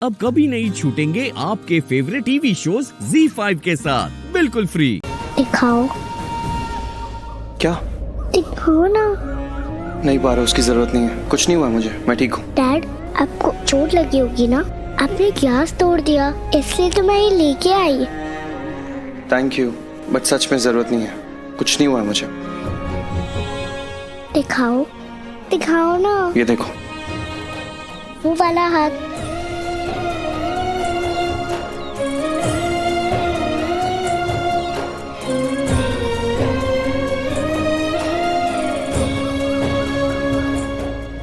अब कभी नहीं छूटेंगे आपके फेवरेट टीवी शोज ZEE5 के साथ बिल्कुल फ्री। दिखाओ। क्या? दिखाओ ना। नहीं पा रहा, उसकी जरूरत नहीं है, कुछ नहीं हुआ मुझे, मैं ठीक हूँ। डैड, आपको चोट लगी होगी ना, आपने ग्लास तोड़ दिया, इसलिए तो मैं ये लेके आई। थैंक यू, बट सच में जरूरत नहीं है, कुछ नहीं हुआ मुझे। दिखाओ, दिखाओ ना। ये देखो। वो वाला हाथ।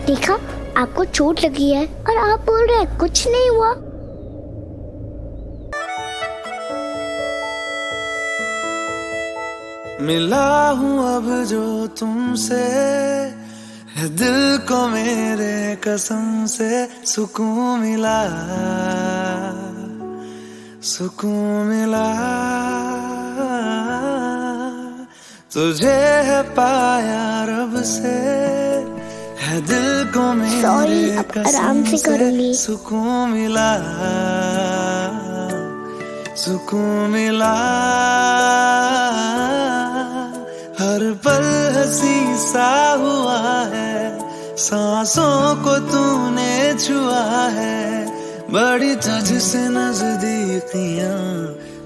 देखा, आपको चोट लगी है और आप बोल रहे हैं कुछ नहीं हुआ। मिला हूँ अब जो तुमसे, है दिल को मेरे कसम से सुकून मिला, सुकून मिला। तुझे है पाया रब से, है दिल को मेरे कसम से सुकून मिला, सुकून मिला। हर पल हंसी सा हुआ है, सांसों को तूने छुआ है, बड़ी तुझसे नजदीकियां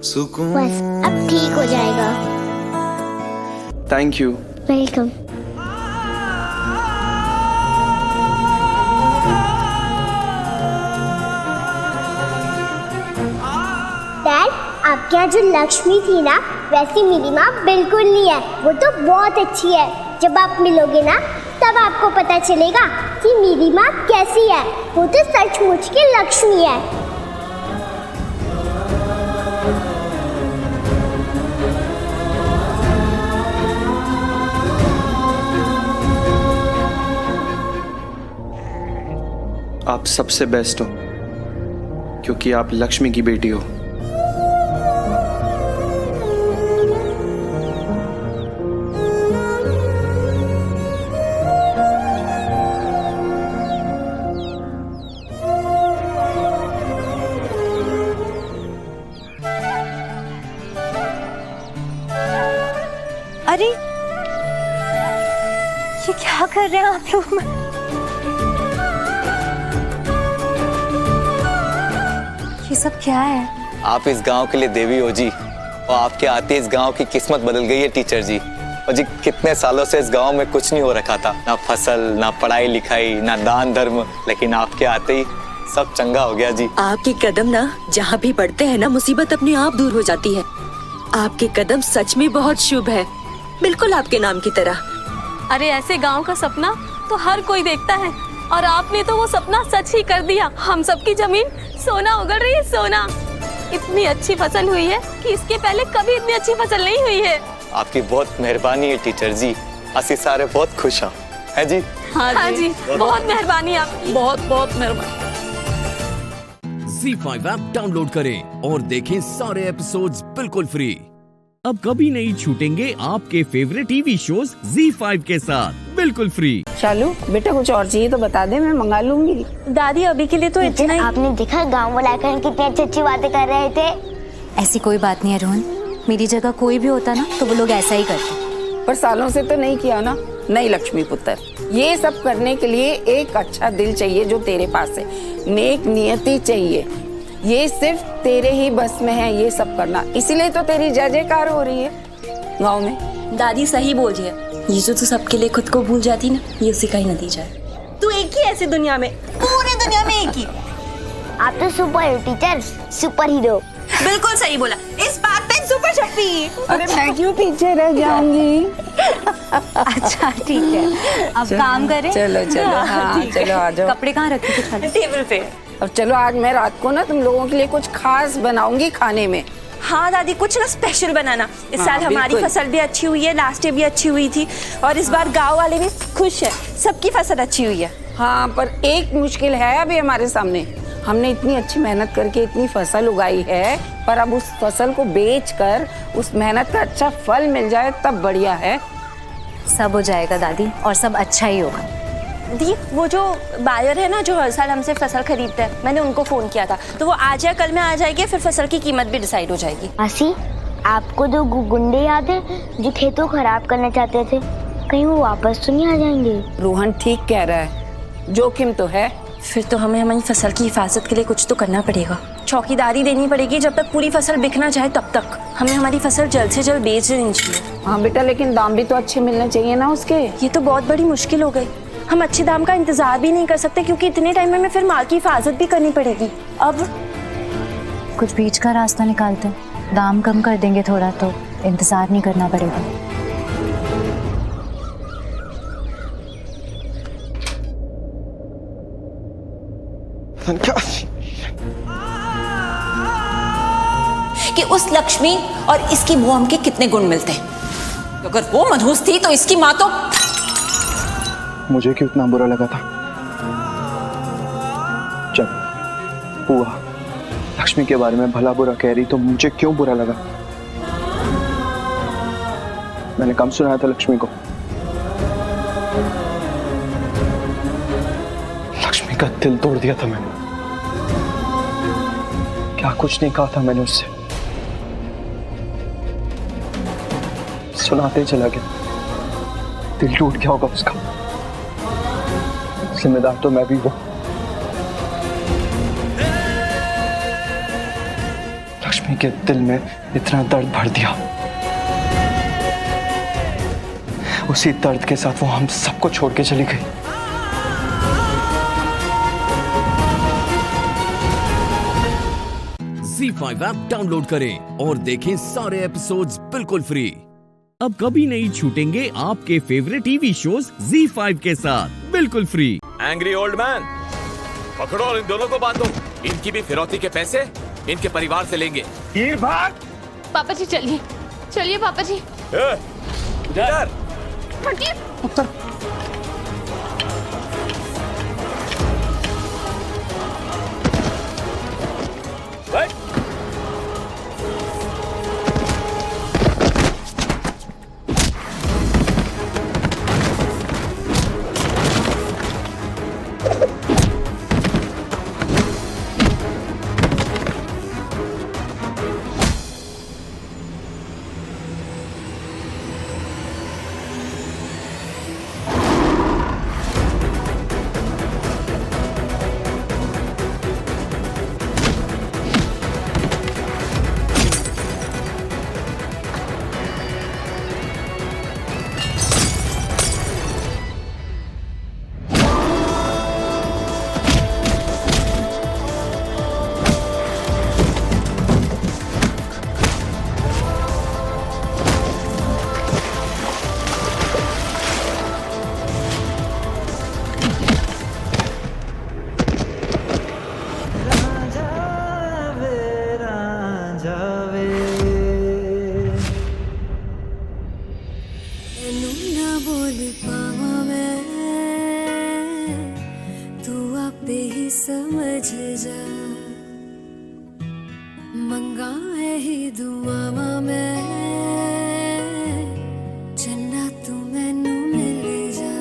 सुकून। बस अब ठीक हो जाएगा। Thank you. वेलकम। डैड, आपके यहाँ जो लक्ष्मी थी ना, वैसी मेरी माँ बिल्कुल नहीं है। वो तो बहुत अच्छी है। जब आप मिलोगे ना, तब आपको पता चलेगा कि मेरी माँ कैसी है। वो तो सचमुच की लक्ष्मी है। आप सबसे बेस्ट हो, क्योंकि आप लक्ष्मी की बेटी हो। अरे ये क्या कर रहे हैं आप लोग? ये सब क्या है? आप इस गांव के लिए देवी हो जी, और आपके आते इस गांव की किस्मत बदल गई है टीचर जी। और जी कितने सालों से इस गांव में कुछ नहीं हो रखा था, ना फसल, ना पढ़ाई लिखाई, ना दान धर्म, लेकिन आपके आते ही सब चंगा हो गया जी। आपके कदम ना जहाँ भी बढ़ते हैं ना, मुसीबत अपने आप दूर हो जाती है। आपके कदम सच में बहुत शुभ है, बिल्कुल आपके नाम की तरह। अरे ऐसे गांव का सपना तो हर कोई देखता है, और आपने तो वो सपना सच ही कर दिया। हम सबकी जमीन सोना उगल रही है, सोना। इतनी अच्छी फसल हुई है कि इसके पहले कभी इतनी अच्छी फसल नहीं हुई है। आपकी बहुत मेहरबानी है टीचर जी, ਅਸੀਂ सारे बहुत खुश हैं, है जी? हाँ जी, बहुत मेहरबानी आपकी, बहुत बहुत मेहरबानी। ZEE5 ऐप डाउनलोड करें और देखें सारे एपिसोड्स बिल्कुल फ्री। अब कभी नहीं छूटेंगे आपके फेवरेट टीवी शोज ZEE5 के साथ बिल्कुल फ्री। चालू बेटा, कुछ और चाहिए तो बता दे, मैं मंगा लूंगी। दादी अभी के लिए तो इतना ही। आपने देखा गाँव वाले आकर कितनी अच्छी अच्छी बातें कर रहे थे। ऐसी कोई बात नहीं है रोहन, मेरी जगह कोई भी होता ना तो वो लोग ऐसा ही करते। पर सालों से तो नहीं किया ना। नहीं लक्ष्मी पुत्र, ये सब करने के लिए एक अच्छा दिल चाहिए जो तेरे पास है, नेक नियति चाहिए। ये सिर्फ तेरे ही बस में है ये सब करना, इसीलिए तो तेरी जय जयकार हो रही है गाँव में। दादी सही बोल रही है, ये जो तू सबके लिए खुद को भूल जाती ना, ये उसी का ही नतीजा है। तू एक ही ऐसी दुनिया में, पूरी दुनिया में एक ही। आप तो super hero teacher, super hero. बिल्कुल सही बोला, इस बात पे सुपर शक्ति। अरे मैं क्यों पीछे रह जाऊंगी? अच्छा ठीक है, अब काम करें। चलो चलो, हाँ चलो आ जाओ। कपड़े कहाँ रखे थे? टेबल पे। अब चलो, आज मैं रात को ना तुम लोगों के लिए कुछ खास बनाऊंगी खाने में। हाँ दादी, कुछ ना स्पेशल बनाना। इस हाँ, साल हमारी बिल्कुल। फसल भी अच्छी हुई है, लास्ट ईयर भी अच्छी हुई थी, और इस बार गांव वाले भी खुश है, सबकी फसल अच्छी हुई है। हाँ, पर एक मुश्किल है अभी हमारे सामने। हमने इतनी अच्छी मेहनत करके इतनी फसल उगाई है, पर अब उस फसल को बेचकर उस मेहनत का अच्छा फल मिल जाए तब बढ़िया है। सब हो जाएगा दादी, और सब अच्छा ही होगा। दी, वो जो बायर है ना जो हर साल हमसे फसल खरीदते हैं, मैंने उनको फोन किया था, तो वो आज या कल में आ जाएगी, फिर फसल की कीमत भी डिसाइड हो जाएगी। मासी, आपको दो गुंडे याद है जो खेतों खराब करना चाहते थे? कहीं वो वापस तो नहीं आ जाएंगे? रोहन ठीक कह रहा है, जोखिम तो है। फिर तो हमें हमारी फसल की हिफाजत के लिए कुछ तो करना पड़ेगा। चौकीदारी देनी पड़ेगी, जब तक पूरी फसल बिक ना जाए तब तक हमें हमारी फसल जल्द से जल्द बेच देनी चाहिए। हाँ बेटा, लेकिन दाम भी तो अच्छे मिलने चाहिए ना उसके। ये तो बहुत बड़ी मुश्किल हो गई, हम अच्छे दाम का इंतजार भी नहीं कर सकते, क्योंकि इतने टाइम में हमें फिर माल की हिफाजत भी करनी पड़ेगी। अब कुछ बीच का रास्ता निकालते हैं, दाम कम कर देंगे थोड़ा तो इंतजार नहीं करना पड़ेगा। कि उस लक्ष्मी और इसकी मुंह हमके कितने गुण मिलते हैं। अगर वो मनहूस थी तो इसकी माँ तो। मुझे क्यों इतना बुरा लगा था जब बुआ लक्ष्मी के बारे में भला बुरा कह रही, तो मुझे क्यों बुरा लगा? मैंने कम सुनाया था लक्ष्मी को। लक्ष्मी का दिल तोड़ दिया था मैंने। क्या कुछ नहीं कहा था मैंने उससे, सुनाते चला गया। दिल टूट गया होगा उसका, जिम्मेदार तो मैं भी हूं। लक्ष्मी के दिल में इतना दर्द भर दिया, उसी दर्द के साथ वो हम सबको छोड़ के चली गई। ZEE5 ऐप डाउनलोड करें और देखें सारे एपिसोड्स बिल्कुल फ्री। अब कभी नहीं छूटेंगे आपके फेवरेट टीवी शोज ZEE5 के साथ बिल्कुल फ्री। एंग्री ओल्ड मैन, पकड़ो और इन दोनों को बांधो। इनकी भी फिरौती के पैसे इनके परिवार से लेंगे। ये भाग। पापा जी चलिए, चलिए पापा जी। इधर हटिए। समझ जा मंगा है ही दुआवा मैं चन्ना तू मैनू मिल जा।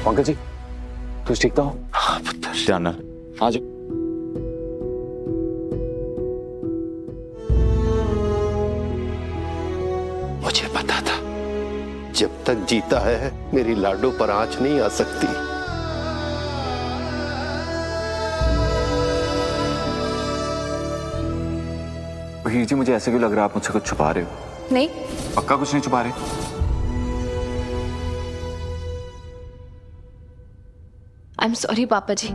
पंकज जी, तुझ ठीक तो हो? हाँ पुत्र, जाना आ जाओ। मुझे पता था जब तक जीता है मेरी लाडो पर आंच नहीं आ सकती। हीर जी, मुझे ऐसे क्यों लग रहा है आप मुझसे कुछ छुपा रहे हो? नहीं, पक्का कुछ नहीं छुपा रहे? I'm sorry पापा जी।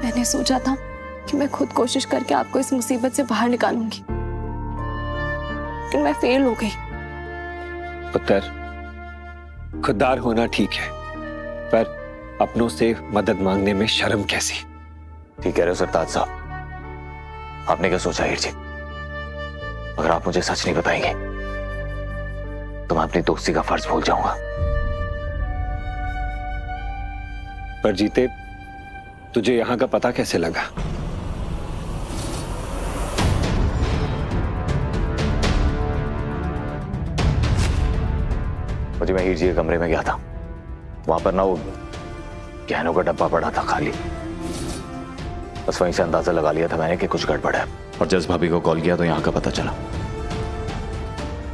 मैंने सोचा था कि मैं खुद कोशिश करके आपको इस मुसीबत से बाहर निकालूंगी, लेकिन मैं फेल हो गई। पुत्र, खुददार होना ठीक है, पर अपनों से मदद मांगने में शर्म कैसी? ठीक कह रहे हो सरताज साहब। आपने क्या सोचा हीर जी? अगर आप मुझे सच नहीं बताएंगे तो मैं अपनी दोस्ती का फर्ज भूल जाऊंगा। पर जीते, तुझे यहाँ का पता कैसे लगा? मुझे मैं हीर जी के कमरे में गया था, वहां पर ना वो गहनों का डब्बा पड़ा था खाली। बस वहीं से अंदाजा लगा लिया था मैंने कि कुछ गड़बड़ है, और जस भाभी को कॉल किया तो यहाँ का पता चला।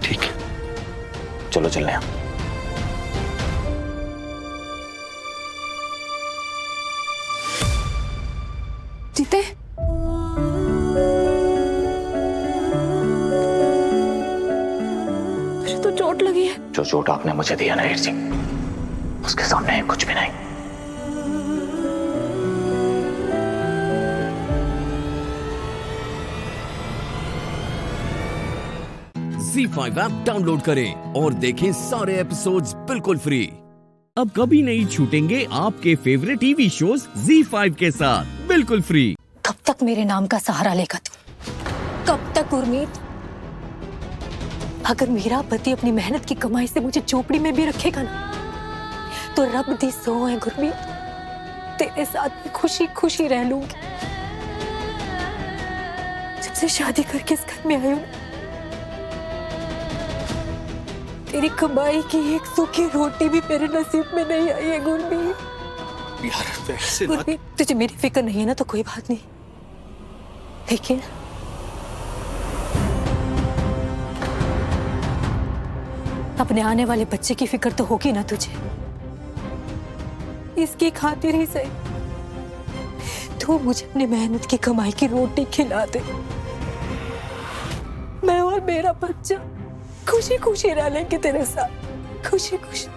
ठीक है, चलो चलने हैं। जीते, मुझे तो चोट लगी है। जो चोट आपने मुझे दिया ना हीर जी, उसके सामने कुछ भी नहीं। ZEE5 ऐप डाउनलोड करें और देखें सारे एपिसोड्स बिल्कुल फ्री। अब कभी नहीं छूटेंगे आपके फेवरेट टीवी शोज ZEE5 के साथ बिल्कुल फ्री। कब तक मेरे नाम का सहारा लेगा तू? कब तक उर्मीत? अगर मेरा पति अपनी मेहनत की कमाई से मुझे झोपड़ी में भी रखेगा ना, तो रब दी सो है गुरमीत, तेरे साथ मैं खुशी खुशी रह लूंगी। जब से शादी करके इस घर में आई हूं, तेरी कमाई की एक सूखी रोटी भी मेरे नसीब में नहीं आई है गुरमीत। यार वैसे गुरमीत, तुझे मेरी फिक्र नहीं है ना तो कोई बात नहीं, लेकिन अपने आने वाले बच्चे की फिक्र तो होगी ना तुझे। इसकी खातिर ही सही तू मुझे अपनी मेहनत की कमाई की रोटी खिला दे। मैं और मेरा बच्चा खुशी खुशी रह लेंगे तेरे साथ, खुशी खुशी।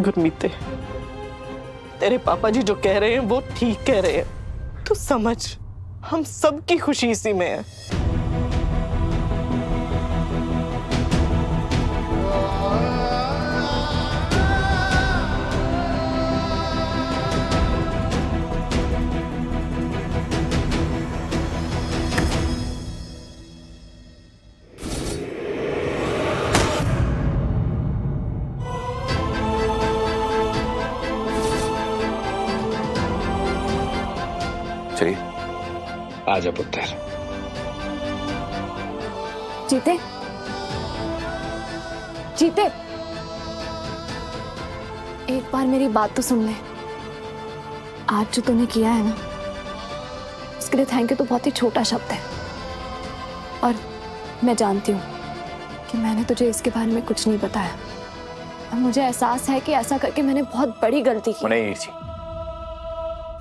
गुरमीत, तेरे पापा जी जो कह रहे हैं वो ठीक कह रहे हैं। तू समझ, हम सबकी खुशी इसी में है। चलिए, आजा पुत्र। जीते, जीते, एक बार मेरी बात तो सुन ले। आज जो तूने किया है ना, उसके लिए थैंक यू तो बहुत ही छोटा शब्द है, और मैं जानती हूँ कि मैंने तुझे इसके बारे में कुछ नहीं बताया, और मुझे एहसास है कि ऐसा करके मैंने बहुत बड़ी गलती की। नहीं जी,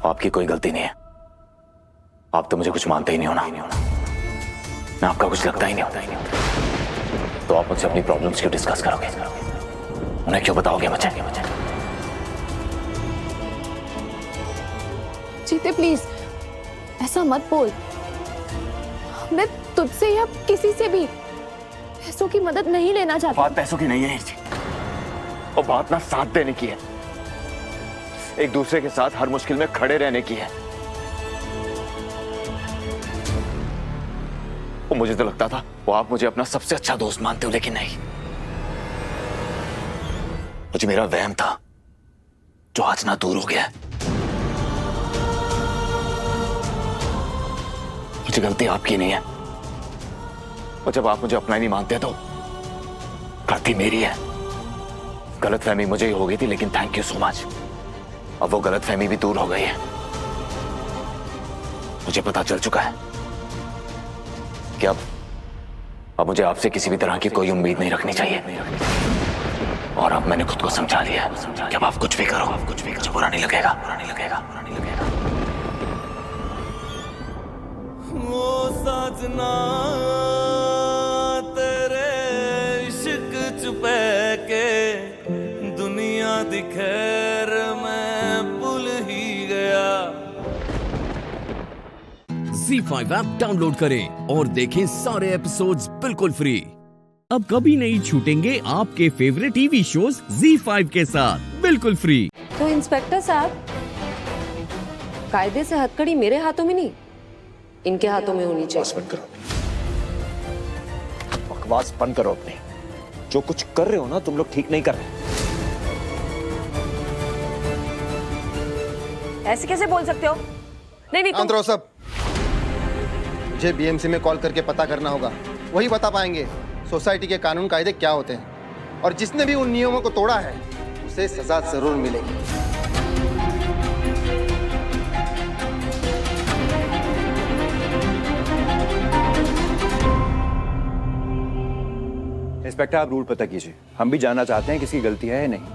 आपकी कोई गलती नहीं है। आप तो मुझे कुछ मानते ही नहीं हो ना, मैं आपका कुछ लगता ही नहीं होता। तो आप मुझसे अपनी प्रॉब्लम्स क्यों डिस्कस करोगे? उन्हें क्यों बताओगे मुझे? जीते प्लीज ऐसा मत बोल। मैं तुझसे या किसी से भी पैसों की मदद नहीं लेना चाहती। बात पैसों की नहीं है जी, और बात ना साथ देने की है, एक दूसरे के साथ हर मुश्किल में खड़े रहने की है। वो मुझे तो लगता था वो आप मुझे अपना सबसे अच्छा दोस्त मानते हो, लेकिन नहीं। मुझे मेरा वहम था जो आज ना दूर हो गया है। मुझे गलती आपकी नहीं है, और जब आप मुझे अपना ही नहीं मानते तो गलती मेरी है। गलतफहमी मुझे ही हो गई थी, लेकिन थैंक यू सो मच, अब वो गलतफहमी भी दूर हो गई है। मुझे पता चल चुका है कि अब मुझे आपसे किसी भी तरह की कोई उम्मीद नहीं रखनी चाहिए, और अब मैंने खुद को समझा लिया है कि अब आप कुछ भी करो, मुझे बुरा नहीं लगेगा। वो साजना तेरे इश्क छुपा के दुनिया दी खैर मैं भूल ही गया। ZEE5 ऐप डाउनलोड करें और देखें सारे एपिसोड्स बिल्कुल फ्री। अब कभी नहीं छूटेंगे आपके फेवरेट टीवी शोज ZEE5 के साथ बिल्कुल फ्री। तो इंस्पेक्टर साहब, कायदे से हथकड़ी मेरे हाथों में नहीं, इनके हाथों में होनी चाहिए। बकवास बंद करो अपनी। जो कुछ कर रहे हो ना तुम लोग ठीक नहीं कर रहे। ऐसे कैसे बोल सकते हो? नहीं नहीं शांत रहो सब। मुझे बीएमसी में कॉल करके पता करना होगा, वही बता पाएंगे सोसाइटी के कानून कायदे क्या होते हैं, और जिसने भी उन नियमों को तोड़ा है उसे सजा जरूर मिलेगी। इंस्पेक्टर, आप रूल पता कीजिए। हम भी जानना चाहते हैं किसकी गलती है या नहीं।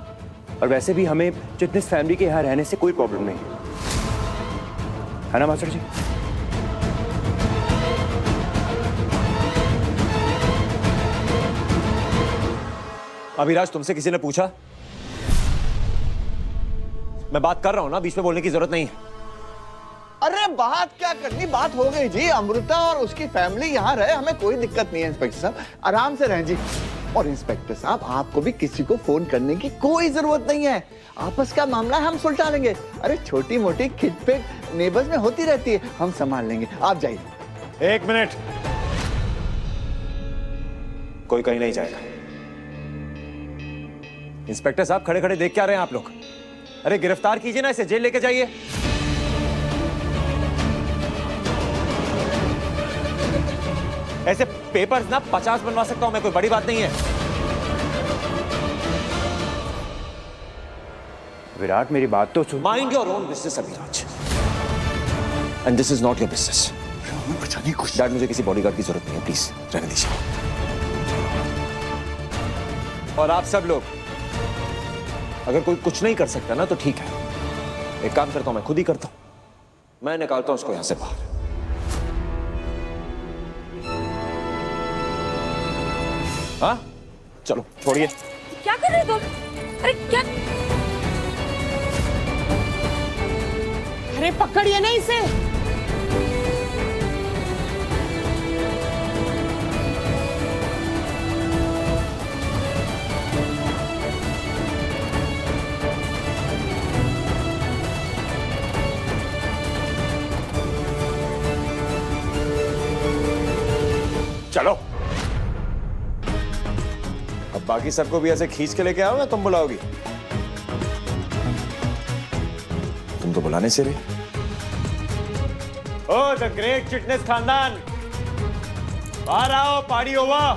और वैसे भी हमें चिटनिस फैमिली के यहाँ रहने से कोई प्रॉब्लम नहीं है ना मास्टर जी? अभिराज, तुमसे किसी ने पूछा? मैं बात कर रहा हूं ना, बीच में बोलने की जरूरत नहीं है। अरे बात क्या करनी, बात हो गई जी। अमृता और उसकी फैमिली यहाँ रहे, हमें कोई दिक्कत नहीं है इंस्पेक्टर साहब, आराम से रहें जी। और इंस्पेक्टर साहब, आपको भी किसी को फोन करने की कोई जरूरत नहीं है। आपस का मामला हम सुलझा लेंगे। अरे छोटी मोटी खिटपिट नेबर्स में होती रहती है, हम संभाल लेंगे। आप जाइए। 1 मिनट, कोई कहीं नहीं जाएगा। इंस्पेक्टर साहब, खड़े खड़े देख क्या रहे हैं आप लोग? अरे गिरफ्तार कीजिए ना इसे, जेल लेके जाइए। ऐसे पेपर्स ना 50 बनवा सकता हूं मैं, कोई बड़ी बात नहीं है। विराट, मेरी बात तो सुन। Mind your own business Abhiraj, and this is not your business. बचाने को डैड, मुझे किसी बॉडीगार्ड की जरूरत नहीं है, प्लीज रहने दीजिए। और आप सब लोग, अगर कोई कुछ नहीं कर सकता ना तो ठीक है, एक काम करता हूं, मैं खुद ही करता हूं। मैं निकालता हूं उसको यहां से बाहर। हाँ, चलो छोड़िए। क्या कर रहे हो तुम? अरे क्या? अरे पकड़िए ना इसे। चलो, अब बाकी सबको भी ऐसे खींच के लेके आओ या तुम बुलाओगी? तुम तो बुलाने से रही। ओ द ग्रेट चिटनिस खानदान, बाहर आओ, पार्टी ओवर।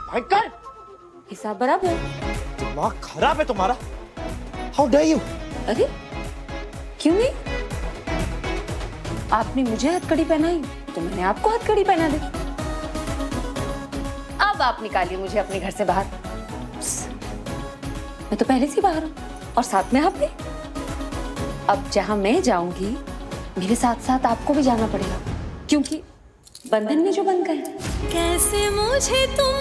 भयंकर हिसाब बराबर। दिमाग खराब है तुम्हारा। How dare you? अरे क्यों नहीं? आपने मुझे हथकड़ी पहनाई तो मैंने आपको हथकड़ी पहना दी। अब आप निकालिए मुझे अपने घर से बाहर। मैं तो पहले से बाहर हूं, और साथ में आप भी। अब जहां मैं जाऊंगी, मेरे साथ साथ आपको भी जाना पड़ेगा, क्योंकि बंधन में जो बंध गए। कैसे मुझे तुम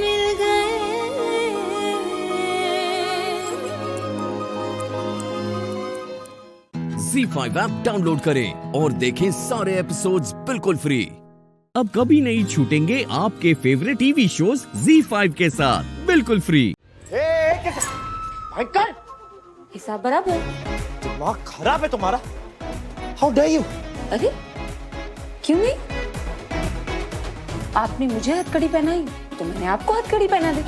मिल गए, ZEE5 ऐप डाउनलोड करें और देखें सारे एपिसोड्स बिल्कुल फ्री। अब कभी नहीं छूटेंगे आपके फेवरेट टीवी शोज ZEE5 के साथ बिल्कुल फ्री। भयंकर हिसाब बराबर। दिमाग खराब है तुम्हारा। How dare you? अरे क्यों नहीं? आपने मुझे हथकड़ी पहनाई तो मैंने आपको हथकड़ी पहना दी।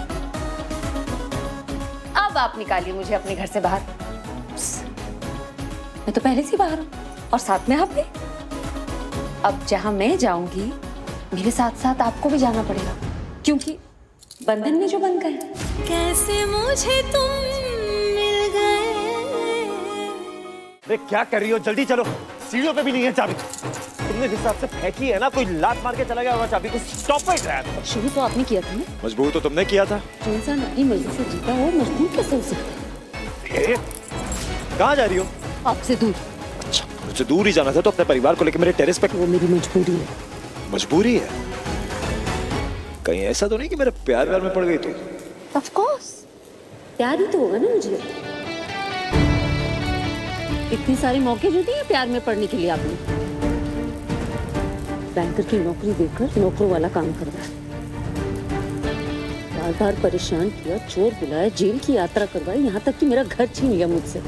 अब आप निकालिए मुझे अपने घर से बाहर। मैं तो पहले से बाहर हूं, और साथ में आप भी। अब जहां मैं जाऊंगी, मेरे साथ साथ आपको भी जाना पड़ेगा, क्योंकि बंधन में जो बंध गए। कैसे मुझे तुम मिल गए। अरे क्या कर रही हो? जल्दी चलो, सीढ़ियों पे भी नहीं है चाबी। तुमने जिस हिसाब से फेंकी है ना, कोई लात मार के चला गया होगा चाबी को। स्टॉप इट यार। शुरू तो आपने किया था ना। मजबूर तो तुमने किया था। जो इंसान अपनी मर्जी से जीता हो, मजबूर कैसे हो सकता है? कहाँ जा रही हो? आपसे दूर। अच्छा, मुझसे दूर ही जाना था तो अपने परिवार को लेकर मेरे टेरेस पे। वो मेरी मजबूरी है। मजबूरी है? कहीं ऐसा तो नहीं कि मेरे प्यार में पड़ गई तू? ऑफ कोर्स, प्यार ही तो होगा ना मुझे। इतने सारे मौके जो दिए प्यार में पड़ने के लिए आपने। बैंकर की नौकरी देकर नौकरों वाला काम करवाया, बार बार परेशान किया, चोर बुलाया, जेल की यात्रा करवाई, यहाँ तक कि मेरा घर छीन लिया मुझसे।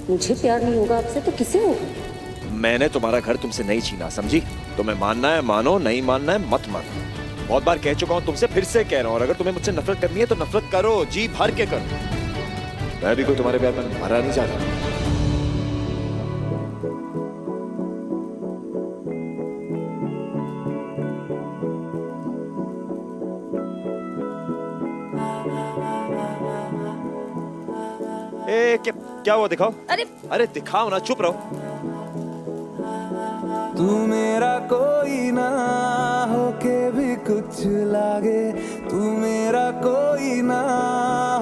मुझे प्यार नहीं होगा आपसे तो किसे होगा? मैंने तुम्हारा घर तुमसे नहीं छीना, समझी? तुम्हें मानना है मानो, नहीं मानना है मत मानो। बहुत बार कह चुका हूं तुमसे, फिर से कह रहा हूं, और अगर तुम्हें मुझसे नफरत करनी है तो नफरत करो, जी भर के करो। मैं भी कोई तुम्हारे प्यार में मरा नहीं चाहता। क्या हुआ, दिखाओ। अरे दिखाओ ना, चुप रहो। तू मेरा कोई ना होके भी कुछ लागे, तू मेरा कोई ना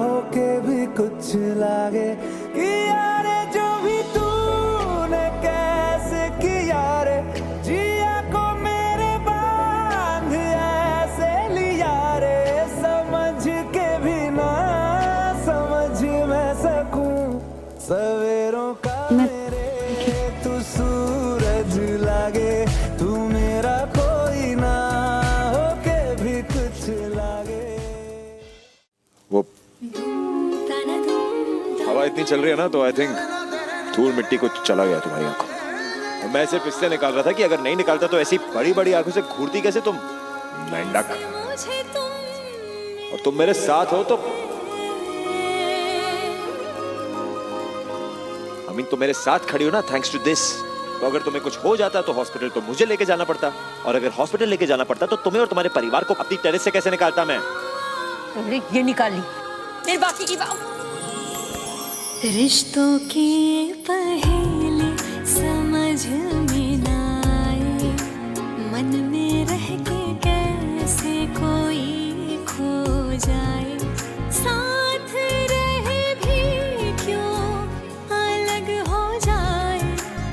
होके भी कुछ लागे, कि यारे जो भी तूने कैसे किया रे, जिया को मेरे बांध ऐसे लिया रे, समझ के भी ना समझ मैं सकूं सवेरों का मेरे, तू सूरज लागे, तू मेरा कोई ना होके भी कुछ लागे। वो हवा इतनी चल रही है ना, तो आई थिंक धूल मिट्टी कुछ चला गया तुम्हारी आंखों। मैं सिर्फ इससे निकाल रहा था कि अगर नहीं निकालता तो ऐसी बड़ी बड़ी आंखों से घूरती कैसे तुम, मेंढक। और तुम मेरे साथ हो तो तुम मेरे साथ खड़ी हो ना, थैंक्स टू दिस। तो अगर तुम्हें कुछ हो जाता तो हॉस्पिटल तो मुझे लेके जाना पड़ता, और अगर हॉस्पिटल लेके जाना पड़ता तो तुम्हें और तुम्हारे परिवार को अपनी टेरेस से कैसे निकालता मैं। तुमने ये निकाल ली, फिर बाकी की बात। रिश्तों की पहेली समझ में ना आए, मन में रह के कैसे कोई खो जाए, साथ रहे भी क्यों अलग हो जाए,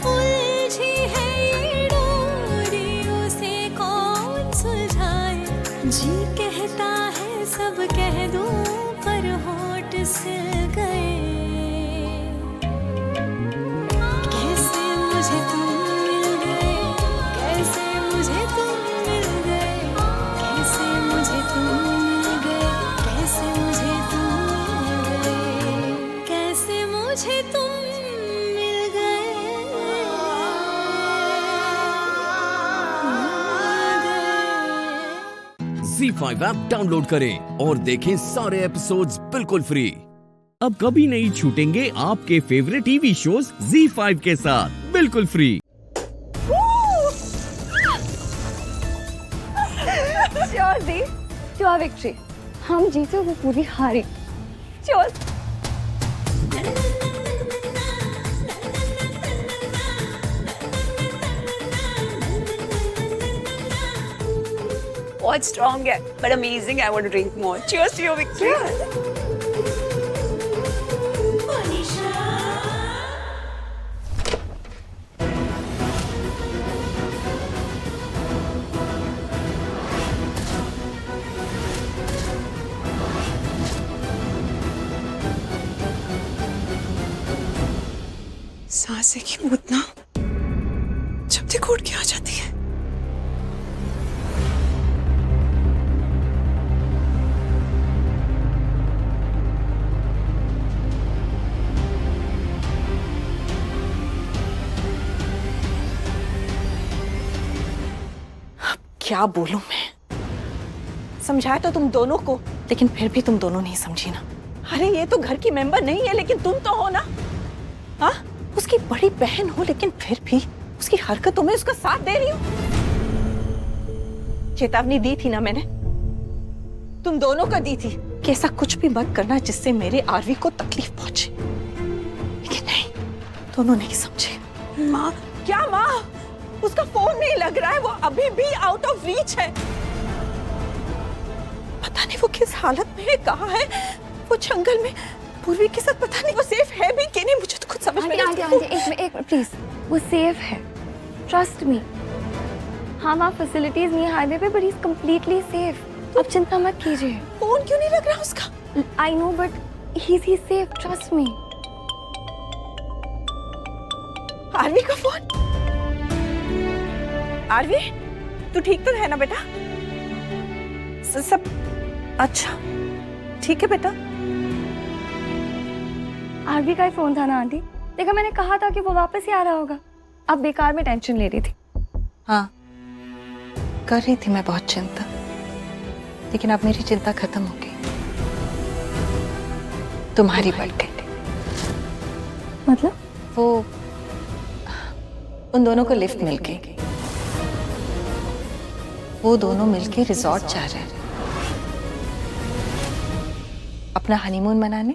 उलझी है ये डोरी उसे कौन सुलझाए, जी कहता है सब कह दूं पर होठ सिल गए, कैसे मुझे तुम मिल गए, कैसे मुझे तुम मिल गए, कैसे मुझे तुम मिल गए, कैसे मुझे तुम मिल गए, कैसे मुझे तुम मिल गए। ZEE5 ऐप डाउनलोड करें और देखें सारे एपिसोड्स बिल्कुल फ्री। अब कभी नहीं छूटेंगे आपके फेवरेट टीवी शोज ZEE5 के साथ बिल्कुल फ्री। जो विक्ट्री हम जीते वो पूरी हारी। चल बहुत स्ट्रॉन्ग है, but amazing. I want to drink more. Cheers to your victory. सांसें की मूतना जब तक उठ के आ जाती है। क्या बोलूं मैं? समझाया तो तुम दोनों को, लेकिन फिर भी तुम दोनों नहीं समझी ना। अरे ये तो घर की मेंबर नहीं है, लेकिन तुम तो हो ना। हाँ, उसकी बड़ी बहन हो, लेकिन फिर भी उसकी हरकतों में उसका साथ दे रही हो। चेतावनी दी थी ना मैंने, तुम दोनों को दी थी कि ऐसा कुछ भी मत करना जिससे मेरे आरवी को तकलीफ पहुंचे, लेकिन नहीं, दोनों नहीं समझे। माँ, क्या माँ? उसका फोन नहीं लग रहा है, वो अभी भी आउट ऑफ रीच है। पता नहीं वो किस हालत में है, कहाँ है। वो जंगल में पूर्वी के साथ, पता नहीं वो सेफ है भी कि नहीं, मुझे तो कुछ समझ में नहीं आता। एक प्लीज, वो सेफ है, ट्रस्ट मी। हाँ वहाँ फैसिलिटीज नहीं है हाईवे पे, but he is completely safe. अब चिंता मत कीजिए। फोन क्यों नहीं लग रहा उसका? I know, but he is safe, trust me. Aarvi का फोन? आरवी, तू ठीक तो है ना बेटा? सब अच्छा ठीक है बेटा? आरवी का ही फोन था ना आंटी। देखा, मैंने कहा था कि वो वापस ही आ रहा होगा। अब बेकार में टेंशन ले रही थी। हाँ, कर रही थी मैं बहुत चिंता, लेकिन अब मेरी चिंता खत्म हो गई। तुम्हारी बढ़ गई। मतलब? वो उन दोनों को लिफ्ट मिल गई। वो दोनों मिलके रिजॉर्ट जा रहे हैं अपना हनीमून मनाने।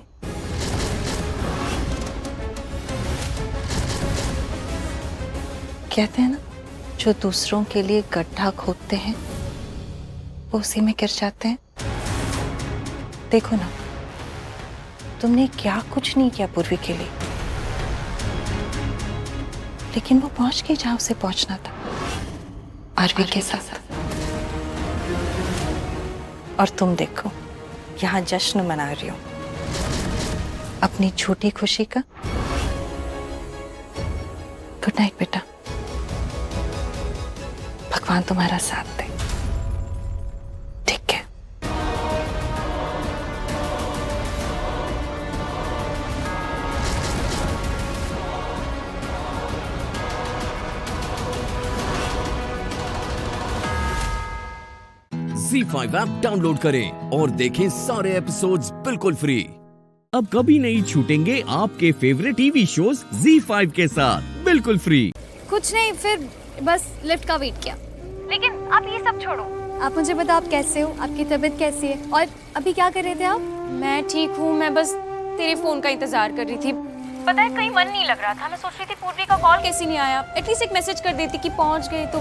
कहते हैं ना, जो दूसरों के लिए गड्ढा खोदते हैं वो उसी में गिर जाते हैं। देखो ना, तुमने क्या कुछ नहीं किया पूर्वी के लिए, लेकिन वो पहुंच गई जहां उसे पहुंचना था, आरवी के साथ। और तुम देखो, यहाँ जश्न मना रही हो अपनी छोटी खुशी का। गुड नाइट बेटा, भगवान तुम्हारा साथ दे। ठीक है? ZEE5 ऐप डाउनलोड करें और देखें सारे एपिसोड्स बिल्कुल फ्री। अब कभी नहीं छूटेंगे आपके फेवरेट टीवी शोज ZEE5 के साथ बिल्कुल फ्री। कुछ नहीं, फिर बस लिफ्ट का वेट किया। लेकिन आप ये सब छोड़ो, आप मुझे बताओ आप कैसे हो, आपकी तबीयत कैसी है, और अभी क्या कर रहे थे आप? मैं ठीक हूँ, मैं बस तेरे फोन का इंतजार कर रही थी। पता है, कहीं मन नहीं लग रहा था। मैं सोच रही थी पूर्वी का कॉल कैसे नहीं आया, एटलीस्ट एक मैसेज कर देती कि पहुंच गए तो।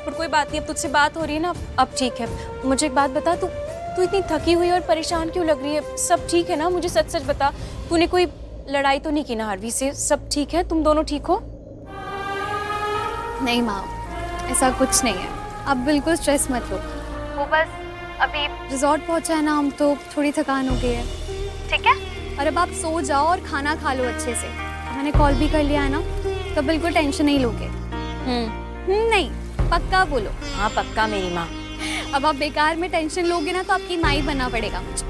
पर कोई बात नहीं, अब तुझसे बात हो रही है ना, अब ठीक है। मुझे एक बात बता, तू इतनी थकी हुई और परेशान क्यों लग रही है? सब ठीक है ना? मुझे सच सच बता, तूने कोई लड़ाई तो नहीं की ना आरवी से? सब ठीक है? तुम दोनों ठीक हो? नहीं माँ, ऐसा कुछ नहीं है, आप बिल्कुल स्ट्रेस मत लो। वो बस अभी रिजॉर्ट पहुंचा है ना हम, तो थोड़ी थकान हो गई है। ठीक है? और अब आप सो जाओ और खाना खा लो अच्छे से। मैंने कॉल भी कर लिया है ना, तो बिल्कुल टेंशन नहीं लोगे। नहीं, पक्का बोलो। हाँ पक्का मेरी माँ। अब आप बेकार में टेंशन लोगे ना तो आपकी माई बनना पड़ेगा मुझे।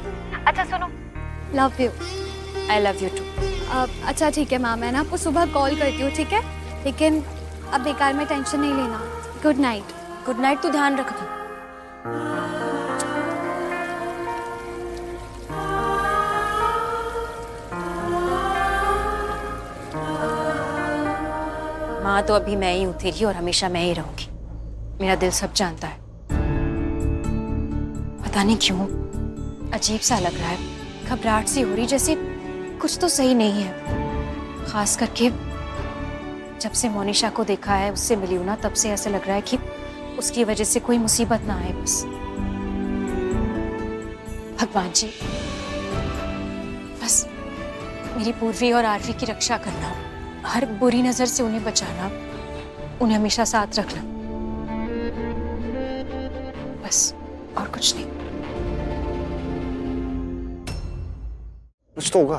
अच्छा सुनो, love you. I love you too. अच्छा ठीक है माँ, मैं ना आपको सुबह कॉल करती हूँ, ठीक है? लेकिन अब बेकार में टेंशन नहीं लेना। Good night. गुड नाइट, तू ध्यान रख। माँ तो अभी मैं ही हूँ तेरी, और हमेशा मैं ही रहूंगी। मेरा दिल सब जानता है। पता नहीं क्यों अजीब सा लग रहा है, घबराहट सी हो रही, जैसे कुछ तो सही नहीं है। खास करके जब से मोनिशा को देखा है, उससे मिली हूं ना, तब से ऐसा लग रहा है कि उसकी वजह से कोई मुसीबत ना आए। बस भगवान जी, बस मेरी पूर्वी और आरवी की रक्षा करना, हर बुरी नजर से उन्हें बचाना, उन्हें हमेशा साथ रखना, बस और कुछ नहीं। कुछ तो होगा।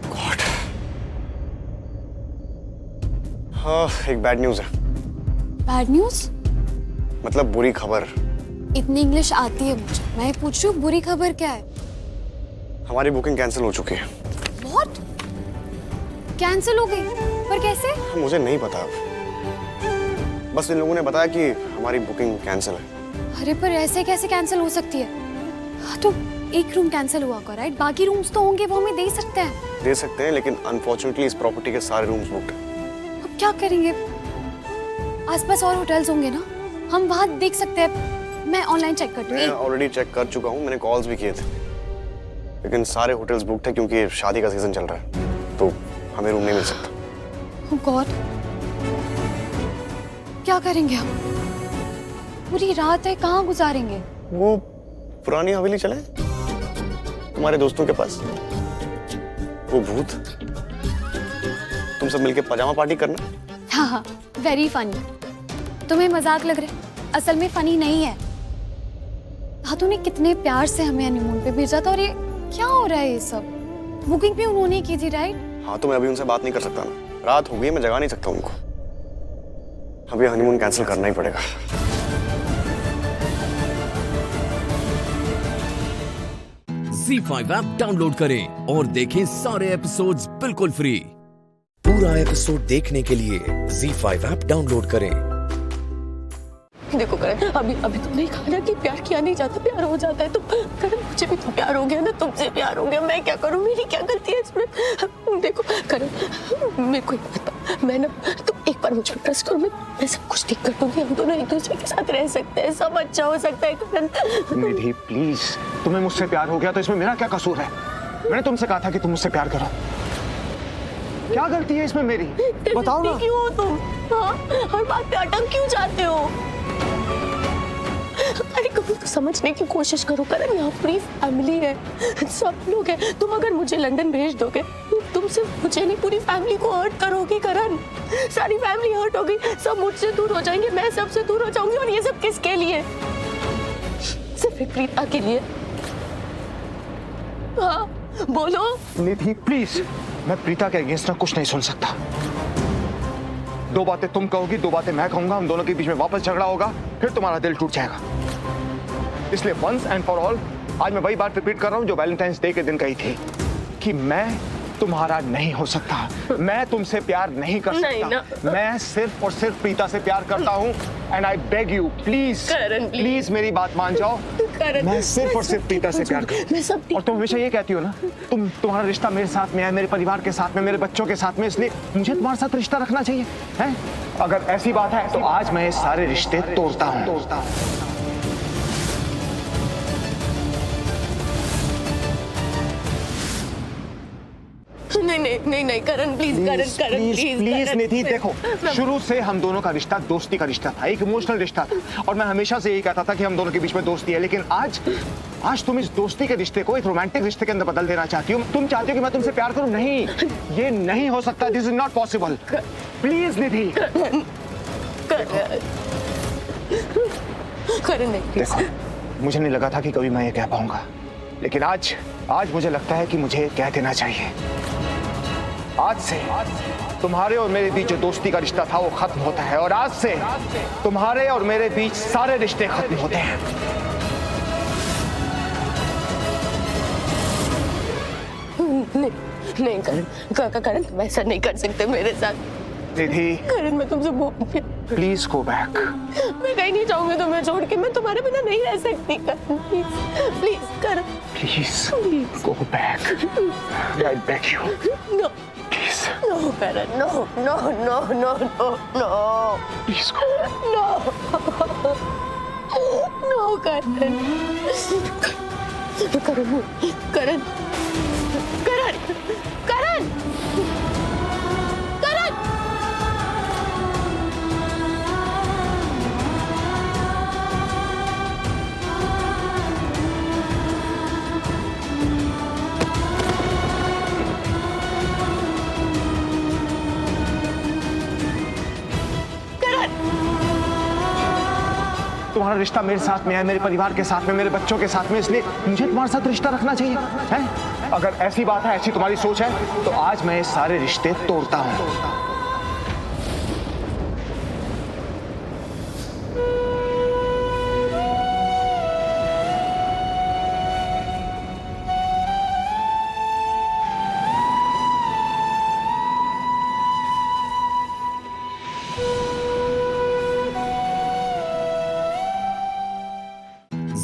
गॉड। हाँ, एक बैड न्यूज है। Bad news? मतलब बुरी खबर। इतनी इंग्लिश आती है मुझे, मैं पूछ रही हूँ बुरी खबर क्या है? हमारी बुकिंग कैंसिल हो चुकी है। What? कैंसिल हो गई? पर कैसे? मुझे नहीं पता, बस इन लोगों ने बताया कि हमारी बुकिंग कैंसिल है। अरे पर ऐसे कैसे कैंसिल हो सकती है? हाँ, तो एक रूम कैंसिल हुआ होगा, राइट? बाकी रूम्स तो होंगे, वो हमें दे सकते हैं। दे सकते हैं, लेकिन अनफॉर्चुनेटली इस प्रॉपर्टी के सारे रूम्स बुक्ड हैं। अब क्या करेंगे? आसपास और होटल्स होंगे ना, हम वहाँ देख सकते हैं। मैं ऑनलाइन चेक करती हूँ। मैं ऑलरेडी चेक कर चुका हूँ, मैंने कॉल्स भी किए थे, लेकिन सारे होटल्स बुक्ड है क्योंकि शादी का सीजन चल रहा है, तो हमें रूम नहीं मिल सकता। Oh God, क्या करेंगे हम? पूरी रात है, कहाँ गुजारेंगे? वो पुरानी हवेली चले, तुम्हारे दोस्तों के पास। वो भूत, तुम सब मिलके पजामा पार्टी करना। हाँ हाँ, वेरी फनी। तुम्हें मजाक लग रहा है, असल में फनी नहीं है। हाँ, तूने कितने प्यार से हमें हनीमून पे भेजा था, और ये क्या हो रहा है? ये सब बुकिंग भी उन्होंने की थी, राइट? हाँ, तो मैं अभी उनसे बात नहीं कर सकता ना, रात हो गई, मैं जगा नहीं सकता उनको। अभी हनीमून कैंसिल करना ही पड़ेगा। ZEE5 ऐप डाउनलोड करें और देखें सारे एपिसोड्स बिल्कुल फ्री। पूरा एपिसोड देखने के लिए ZEE5 ऐप डाउनलोड करें। देखो करण, अभी अभी तुमने कहा ना कि प्यार किया नहीं जाता, प्यार हो जाता है। तो करण, मुझे भी तो प्यार हो गया ना, तुमसे प्यार हो गया। मैं क्या करूं, मेरी क्या गलती है इसमें? देखो करण, मेरे को पता, मैं ना, तुम एक बार मुझ पर ट्रस्ट करो, मैं सब कुछ ठीक कर दूंगी। हम दोनों एक दूसरे के साथ रह सकते हैं, सब अच्छा हो सकता है। करण निधि प्लीज, तुम्हें मुझसे प्यार हो गया तो इसमें मेरा क्या कसूर है? मैंने तुमसे कहा था कि तुम मुझसे प्यार करो। क्या गलती है इसमें मेरी? बताओ ना। क्यों हो तुम? हाँ, हर बात पे अटक क्यों जाते हो? अरे कभी तो समझने की कोशिश करो करण, यहाँ पूरी फैमिली है, सब लोग हैं। तुम अगर मुझे लंदन भेज दोगे, तुम सिर्फ मुझे नहीं, पूरी फैमिली को हर्ट करोगी करण। सारी फैमिली हर्ट होगी, सब मुझसे दूर हो जाएंगे, मैं सबसे दूर हो जाऊंगी। और ये सब किसके लिए? सिर्फ एक प्रीता के लिए। हाँ बोलो। निधि प्लीज, मैं प्रीता के अगेंस्ट ना कुछ नहीं सुन सकता। दो बातें तुम कहोगी, दो बातें मैं कहूंगा, हम दोनों के बीच में वापस झगड़ा होगा, फिर तुम्हारा दिल टूट जाएगा। इसलिए वंस एंड फॉर ऑल आज मैं वही बात रिपीट कर रहा हूं जो वैलेंटाइंस डे के दिन कही थी, कि मैं तुम्हारा नहीं हो सकता, मैं तुमसे प्यार नहीं कर सकता। मैं सिर्फ और सिर्फ प्रीता से प्यार करता हूं। And I beg you please, please मेरी बात मान जाओ। मैं सिर्फ और सिर्फ प्रीता से प्यार करता हूं। और तुम हमेशा ये कहती हो ना, तुम्हारा रिश्ता मेरे साथ में है, मेरे परिवार के साथ में, मेरे बच्चों के साथ में, इसलिए मुझे तुम्हारे साथ रिश्ता रखना चाहिए, है? अगर ऐसी बात है तो आज मैं ये सारे रिश्ते तोड़ता हूं। नहीं करण प्लीज, करण प्लीज निधि, देखो शुरू से हम दोनों का रिश्ता दोस्ती का रिश्ता था, एक इमोशनल रिश्ता था, और मैं हमेशा से यही कहता था कि हम दोनों के बीच में दोस्ती है। लेकिन आज तुम इस दोस्ती के रिश्ते को एक रोमांटिक रिश्ते के अंदर बदल देना चाहती हो। तुम चाहती हो कि मैं तुमसे प्यार करूं? नहीं, ये नहीं हो सकता। This is not possible. Please Nidhi. देखो, मुझे नहीं लगा था कि कभी मैं ये कह पाऊंगा, लेकिन आज मुझे लगता है कि मुझे कह देना चाहिए। आज से तुम्हारे और मेरे बीच जो दोस्ती का रिश्ता था वो खत्म होता है, और आज से तुम्हारे और मेरे बीच सारे रिश्ते खत्म होते हैं। नहीं करण, वैसा नहीं कर सकते मेरे साथ। निधि करण, मैं तुमसे प्लीज गो बैक। मैं कहीं नहीं जाऊंगी तुम्हें छोड़ के, मैं तुम्हारे बिना नहीं रह सकती। Please Karan, please go back. I beg you. No no Karan, no no no no no no please no no Karan, Karan Karan Karan Karan Karan. तुम्हारा रिश्ता मेरे साथ में है, मेरे परिवार के साथ में, मेरे बच्चों के साथ में, इसलिए मुझे तुम्हारे साथ रिश्ता रखना चाहिए, है? अगर ऐसी बात है, ऐसी तुम्हारी सोच है, तो आज मैं ये सारे रिश्ते तोड़ता हूं।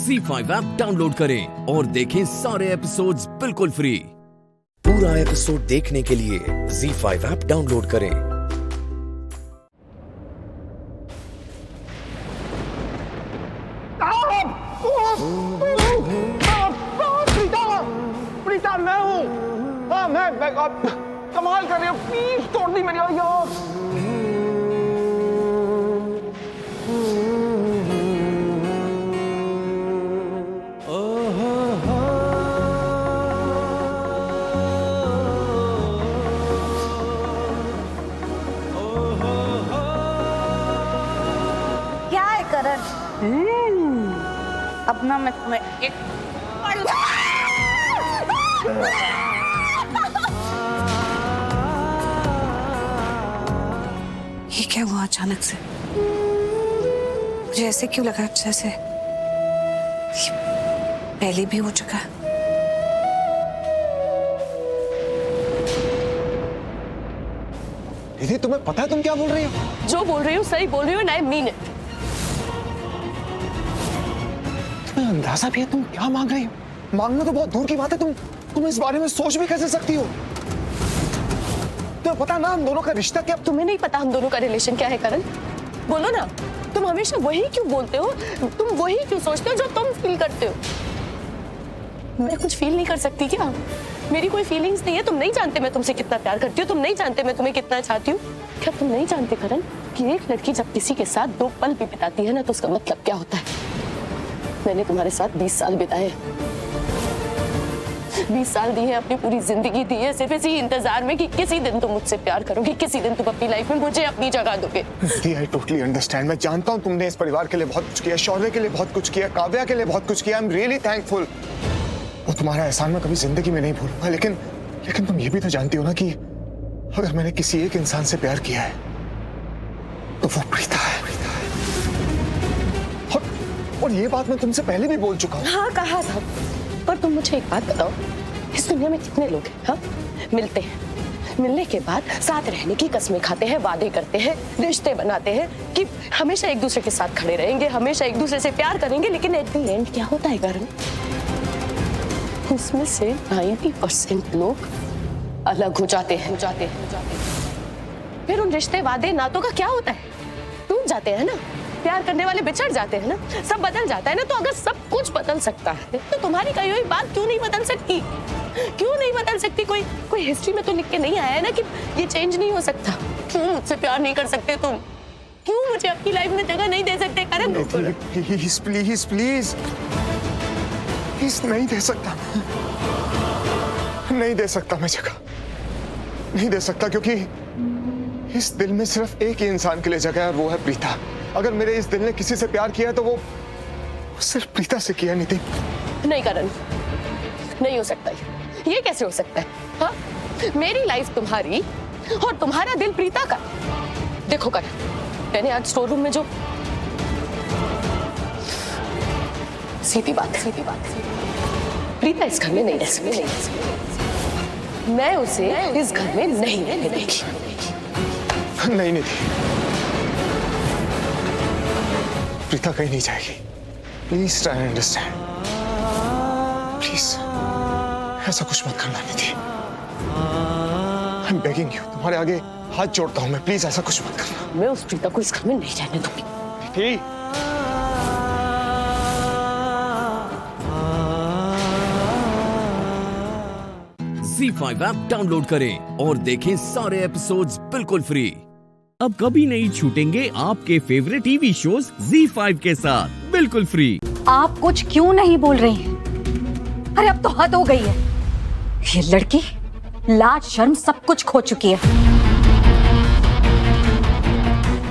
ZEE5 ऐप डाउनलोड करें और देखें सारे एपिसोड्स बिल्कुल फ्री। पूरा एपिसोड देखने के लिए ZEE5 ऐप डाउनलोड करें। प्रीता, मैं हूँ। हाँ, मैं कमाल कर रही हूँ, प्लीज तोड़ दी मेरी यार। अब ना मैं तुम्हें एक ये क्या हुआ अचानक से? मुझे ऐसे क्यों लगा जैसे पहले भी हो चुका है। दीदी, तुम्हें पता है तुम क्या बोल रही हो? जो बोल रही हूँ सही बोल रही हूँ, आई मीन इट। तुम्हें अंदाजा भी है तुम क्या मांग रही हो? मांगना तो बहुत दूर की बात है, तुम इस बारे में सोच भी कैसे सकती हो? तुम्हें पता ना हम दोनों का रिश्ता क्या? तुम्हें नहीं पता हम दोनों का रिलेशन क्या है करण? बोलो ना, तुम हमेशा वही क्यों बोलते हो? तुम वही क्यों सोचते हो जो तुम फील करते हो? मैं कुछ फील नहीं कर सकती क्या? मेरी कोई फीलिंग्स नहीं है? तुम नहीं जानते मैं तुमसे कितना प्यार करती हूँ, तुम नहीं जानते मैं तुम्हें कितना चाहती हूँ। क्या तुम नहीं जानते करण कि एक लड़की जब किसी के साथ 2 पल भी बिताती है ना तो उसका मतलब क्या होता है? मैंने तुम्हारे साथ 20 साल बिताए, 20 साल दी है, अपनी पूरी जिंदगी दी है सिर्फ इसी इंतजार में कि किसी दिन तुम मुझसे प्यार करोगे, किसी दिन तुम अपनी लाइफ में मुझे अपनी जगह दोगे। I totally understand. मैं जानता हूँ तुमने इस परिवार के लिए बहुत कुछ किया, शौर्य के लिए बहुत कुछ किया, काव्या के लिए बहुत कुछ किया। I am really thankful. वो तुम्हारा एहसान मैं कभी जिंदगी में नहीं भूलूंगा। लेकिन तुम ये भी तो जानती हो ना कि अगर मैंने किसी एक इंसान से प्यार किया है तो वो प्रीता है। और ये बात मैं तुमसे पहले भी बोल चुका हूँ। हाँ कहा था, पर तुम मुझे एक बात बताओ, इस दुनिया में कितने लोग हैं? हाँ, मिलते हैं, मिलने के बाद साथ रहने की कस्में खाते हैं, वादे करते हैं, रिश्ते बनाते हैं कि हमेशा एक दूसरे के साथ खड़े रहेंगे, हमेशा एक दूसरे से प्यार करेंगे, लेकिन एट द एंड क्या होता है करण? उसमें से 90% लोग अलग हो जाते हैं। फिर उन रिश्ते, वादे, नातों का क्या होता है? टूट जाते हैं ना, प्यार करने वाले बिछड़ जाते हैं ना, सब बदल जाता है ना। तो अगर सब कुछ बदल सकता है तो तुम्हारी कही हुई बात क्यों नहीं बदल सकती? क्यों नहीं बदल सकती? कोई हिस्ट्री में तो लिख के नहीं आया है ना कि ये चेंज नहीं हो सकता। क्यों मुझसे प्यार नहीं कर सकते तुम? क्यों मुझे अपनी लाइफ में जगह नहीं दे सकते करण? प्लीज प्लीज प्लीज नहीं दे सकता, नहीं दे सकता मैं जगह, नहीं दे सकता, क्योंकि इस दिल में सिर्फ एक ही इंसान के लिए जगह है और वो है प्रीता। अगर मेरे इस दिल ने किसी से प्यार किया है तो वो सिर्फ प्रीता से किया। नितिन नहीं करण, नहीं हो सकता ये कैसे हो सकता है? हाँ, मेरी लाइफ तुम्हारी और तुम्हारा दिल प्रीता का। देखो करण, मैंने आज स्टोर रूम में जो सीधी बात प्रीता इस घर में नहीं रह सकती, मैं उसे इस घर में नहीं रहने देगी। नहीं निधि, प्रीता कहीं नहीं जाएगी। Please try and understand, please ऐसा कुछ मत करना निधि। आई एम बेगिंग यू, तुम्हारे आगे हाथ जोड़ता हूं मैं, प्लीज ऐसा कुछ मत करना। मैं उस प्रीता को इस घर में नहीं रहने दूंगी। निधि ZEE5 ऐप डाउनलोड करें और देखें सारे एपिसोड्स बिल्कुल फ्री। अब कभी नहीं छूटेंगे आपके फेवरेट टीवी शोज ZEE5 के साथ बिल्कुल फ्री। आप कुछ क्यों नहीं बोल रही हैं? अरे अब तो हद हो गई है। ये लड़की लाज शर्म सब कुछ खो चुकी है।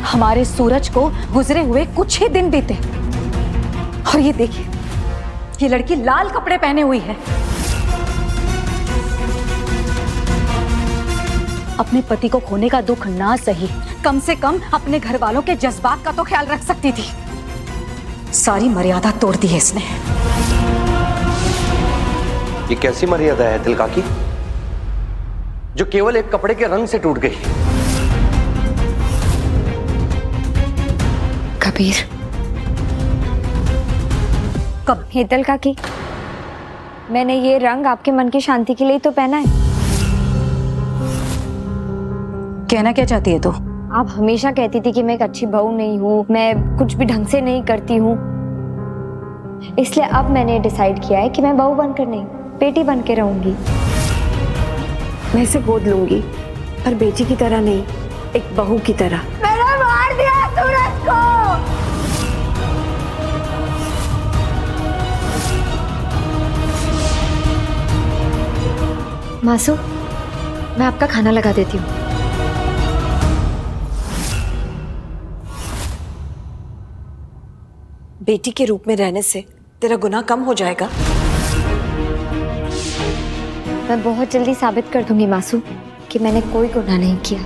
हमारे सूरज को गुजरे हुए कुछ ही दिन बीते और ये देखिए, ये लड़की लाल कपड़े पहने हुई है। अपने पति को खोने का दुख ना सही, कम से कम अपने घर वालों के जज्बात का तो ख्याल रख सकती थी। सारी मर्यादा तोड़ दी है इसने। ये कैसी मर्यादा है तिलका की, जो केवल एक कपड़े के रंग से टूट गई? कबीर, कब? हे तिलका की, मैंने ये रंग आपके मन की शांति के लिए तो पहना है। कहना क्या चाहती है तो? आप हमेशा कहती थी कि मैं एक अच्छी बहू नहीं हूँ, मैं कुछ भी ढंग से नहीं करती हूँ, इसलिए अब मैंने डिसाइड किया है कि मैं बहू बनकर नहीं, बेटी बन के रहूंगी। मैं इसे गोद लूंगी, पर बेटी की तरह नहीं, एक बहू की तरह। मैंने मार दिया सूरज को। मासू, मैं आपका खाना लगा देती हूँ। बेटी के रूप में रहने से तेरा गुनाह कम हो जाएगा। मैं बहुत जल्दी साबित कर दूंगी मासू कि मैंने कोई गुनाह नहीं किया।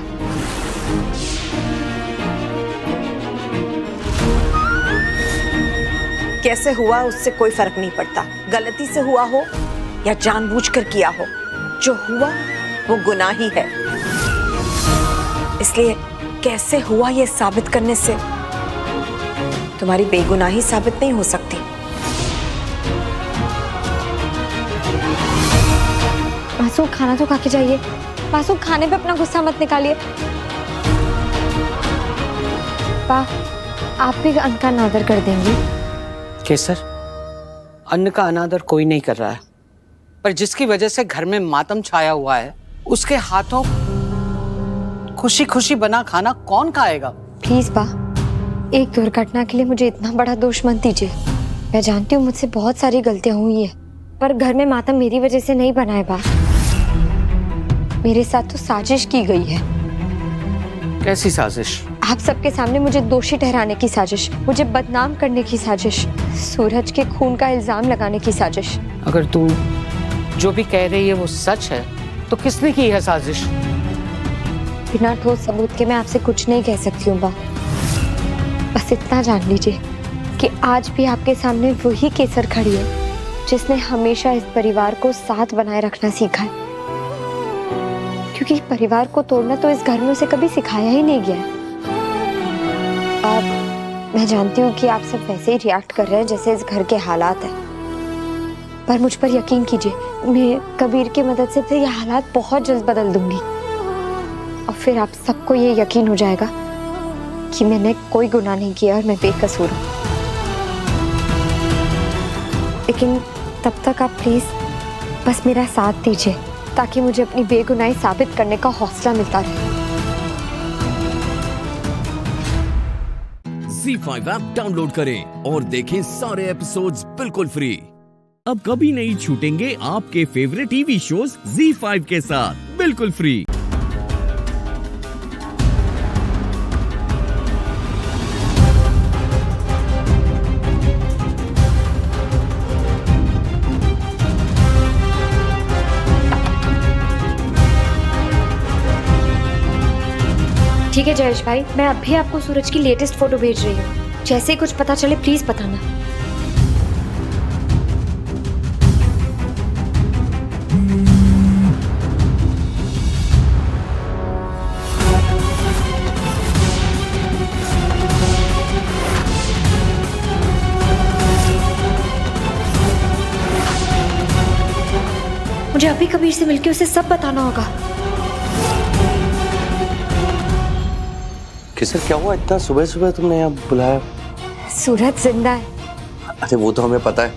कैसे हुआ उससे कोई फर्क नहीं पड़ता, गलती से हुआ हो या जानबूझकर किया हो, जो हुआ वो गुनाह ही है। इसलिए कैसे हुआ ये साबित करने से तुम्हारी बेगुनाही साबित नहीं हो सकती। मासूम खाना तो खा के जाइए। मासूम खाने पे अपना गुस्सा मत निकालिए। पा, आप भी अन्न का अनादर कर देंगे? केसर, अन्न का अनादर कोई नहीं कर रहा है, पर जिसकी वजह से घर में मातम छाया हुआ है उसके हाथों खुशी खुशी बना खाना कौन खाएगा? प्लीज पा, एक दुर्घटना के लिए मुझे इतना बड़ा दोष मत दीजिए। मैं जानती हूँ मुझसे बहुत सारी गलतियां हुई है, पर घर में मातम मेरी वजह से नहीं बना है। पा, मेरे साथ तो साजिश की गई है। कैसी साजिश? आप सबके सामने मुझे दोषी ठहराने की साजिश, मुझे बदनाम करने की साजिश, सूरज के खून का इल्जाम लगाने की साजिश। अगर तू जो भी कह रही है वो सच है तो किसने की है साजिश? बिना ठोस सबूत के मैं आपसे कुछ नहीं कह सकती हूँ बा। बस इतना जान लीजिए कि आज भी आपके सामने वही केसर खड़ी है जिसने हमेशा इस परिवार को साथ बनाए रखना सीखा है, क्योंकि परिवार को तोड़ना तो इस घर में उसे कभी सिखाया ही नहीं गया है। मैं जानती हूँ कि आप सब वैसे ही रिएक्ट कर रहे हैं जैसे इस घर के हालात हैं, पर मुझ पर यकीन कीजिए, मैं कबीर की मदद से ये हालात बहुत जल्द बदल दूंगी और फिर आप सबको ये यकीन हो जाएगा कि मैंने कोई गुनाह नहीं किया और मैं बेकसूर हूँ। लेकिन तब तक आप प्लीज बस मेरा साथ दीजिए ताकि मुझे अपनी बेगुनाही साबित करने का हौसला मिलता रहे। ZEE5 ऐप डाउनलोड करें और देखें सारे एपिसोड्स बिल्कुल फ्री। अब कभी नहीं छूटेंगे आपके फेवरेट टीवी शोज ZEE5 के साथ बिल्कुल फ्री। ठीक है जयेश भाई, मैं अभी आपको सूरज की लेटेस्ट फोटो भेज रही हूँ। जैसे ही कुछ पता चले प्लीज बताना। मुझे अभी कबीर से मिलकर उसे सब बताना होगा। केसर, क्या हुआ? इतना सुबह सुबह तुमने यहाँ बुलाया? सूरज जिंदा है। अरे वो तो हमें पता है,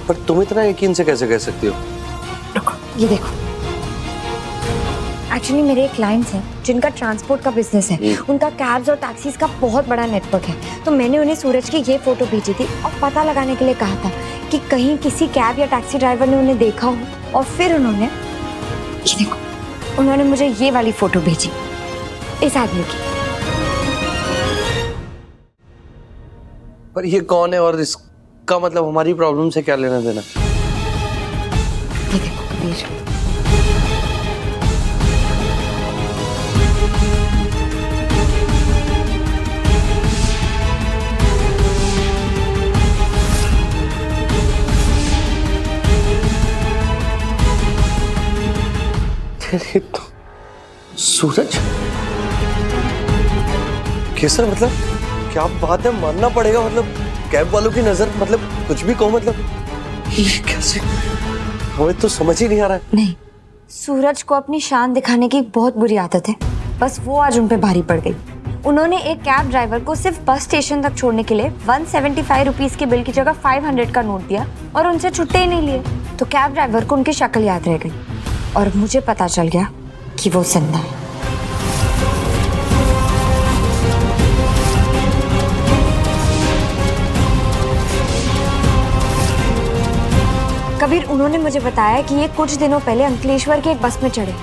पर तुम इतना यकीन से कैसे कह सकती हो? ये देखो, एक्चुअली मेरे एक क्लाइंट्स हैं जिनका ट्रांसपोर्ट का बिजनेस है। उनका कैब्स और टैक्सीज का बहुत बड़ा नेटवर्क है, तो मैंने उन्हें सूरज की ये फोटो भेजी थी और पता लगाने के लिए कहा था कि कहीं किसी कैब या टैक्सी ड्राइवर ने उन्हें देखा हो। और फिर उन्होंने, ये देखो, उन्होंने मुझे ये वाली फोटो भेजी इस आदमी की। पर ये कौन है और इसका मतलब हमारी प्रॉब्लम से क्या लेना देना? ये देखो कबीर, तो सूरज, केसर, मतलब क्या बात है? मानना पड़ेगा, मतलब कैब वालों की नजर, मतलब कुछ भी कहो, मतलब ये कैसे? हमें तो समझ ही नहीं आ रहा है। नहीं, सूरज को अपनी शान दिखाने की बहुत बुरी आदत है, बस वो आज उन पे भारी पड़ गई। उन्होंने एक कैब ड्राइवर को सिर्फ बस स्टेशन तक छोड़ने के लिए 175 रुपीज के बिल की जगह 500 का नोट दिया और उनसे छुट्टे ही नहीं लिए। तो कैब ड्राइवर को उनकी शक्ल याद रह गई और मुझे पता चल गया कि वो जिंदा है। कबीर, उन्होंने मुझे बताया कि ये कुछ दिनों पहले अंकलेश्वर के एक बस में चढ़े।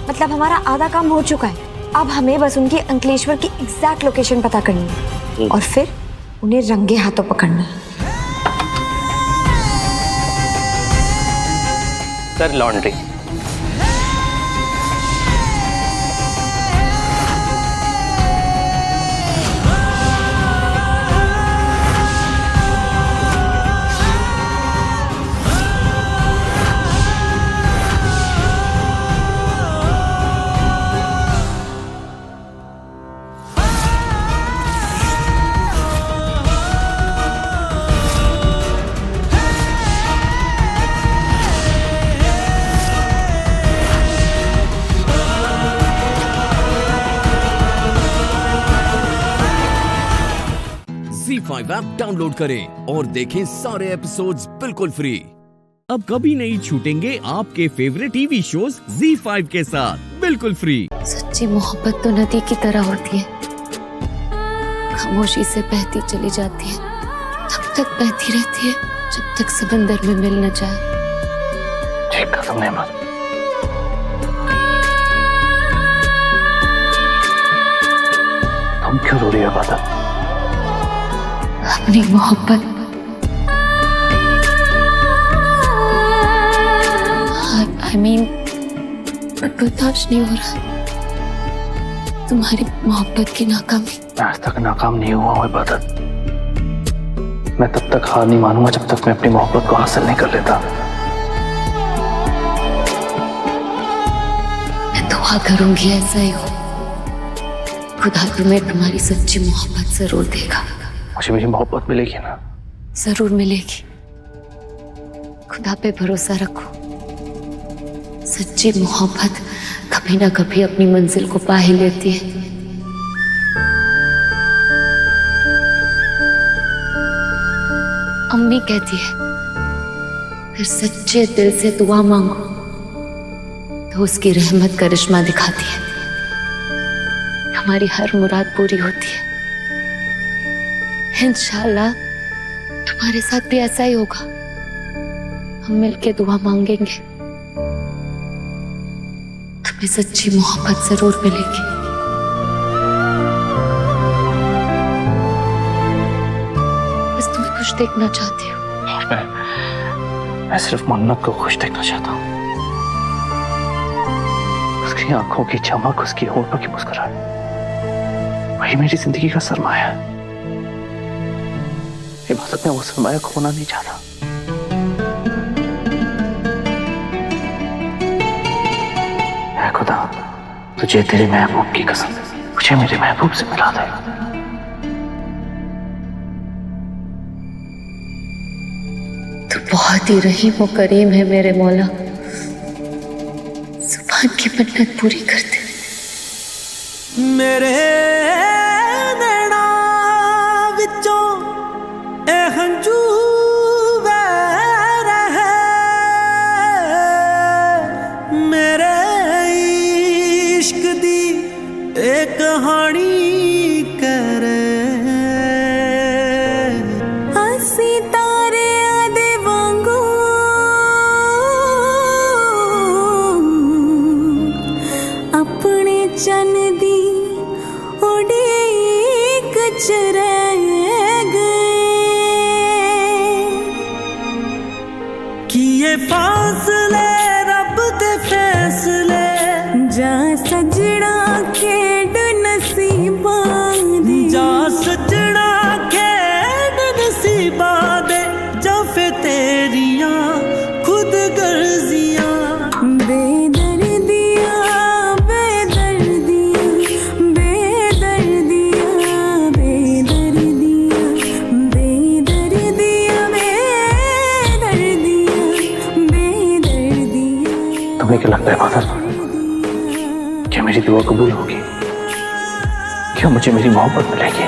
मतलब हमारा आधा काम हो चुका है, अब हमें बस उनकी अंकलेश्वर की एग्जैक्ट लोकेशन पता करनी है और फिर उन्हें रंगे हाथों पकड़ना है। कर लॉन्ड्री। Z5 ऐप डाउनलोड करें और देखें सारे एपिसोड्स बिल्कुल फ्री। अब कभी नहीं छूटेंगे आपके फेवरेट टीवी शोज Z5 के साथ बिल्कुल फ्री। सच्ची मोहब्बत तो नदी की तरह होती है, खामोशी से बहती चली जाती है, तब तक बहती रहती है जब तक समंदर में मिल न जाए। ठीक कहा तुमने अमर। तुम क्यों रो रही हो बादल? अपनी मोहब्बत I mean, बर्दाश्त नहीं हो रहा तुम्हारी मोहब्बत की नाकामी। मैं आज तक नाकाम नहीं हुआ हूँ इबादत। मैं तब तक हार नहीं मानूंगा जब तक मैं अपनी मोहब्बत को हासिल नहीं कर लेता। मैं दुआ करूंगी ऐसा ही हो, खुदा तुम्हें तुम्हारी सच्ची मोहब्बत जरूर देगा। मुझे मेरी मोहब्बत मिलेगी ना? जरूर मिलेगी, खुदा पे भरोसा रखो। सच्ची मोहब्बत कभी ना कभी अपनी मंजिल को पा ही लेती है। अम्मी कहती है फिर सच्चे दिल से दुआ मांगो तो उसकी रहमत करिश्मा दिखाती है, हमारी हर मुराद पूरी होती है। इंशाल्लाह तुम्हारे साथ भी ऐसा ही होगा। हम मिलके दुआ मांगेंगे, तुम्हें सच्ची मोहब्बत जरूर मिलेगी। बस तुम्हें खुश देखना चाहती हूँ। मैं सिर्फ मन्नत को खुश देखना चाहता हूँ। उसकी आंखों की चमक, उसकी होठों की मुस्कुराहट, वही मेरी जिंदगी का सरमाया है। इबादत में वो सरमाया खोना नहीं चाहता। ऐ खुदा, तुझे तेरे महबूब की कसम, मुझे मेरे महबूब से मिला दे। तू बहुत ही रहीम और करीम है मेरे मौला, जुबान की मन्नत पूरी कर दे। मेरे नैना विचों ए हंजू वह रहे, मेरे इश्क दी एक कहानी करे। हसी तारे आदे वांगू अपने चन दी उड़ीक च रह गए। किए फासले रब दे फैसले, जा सजना खेड नसीबां दे, जा सजना खेड नसीबां दे, जा फे तेरियां खुद गर्जियां। बेदर्दियां बेदर्दियां बेदर्दियां बेदर्दियां बेदर्दियां बेदर्दियां। तुम्हें क्या लगता है इबादत, क्या मेरी दुआ कबूल होगी? क्या मुझे मेरी मोहब्बत मिलेगी?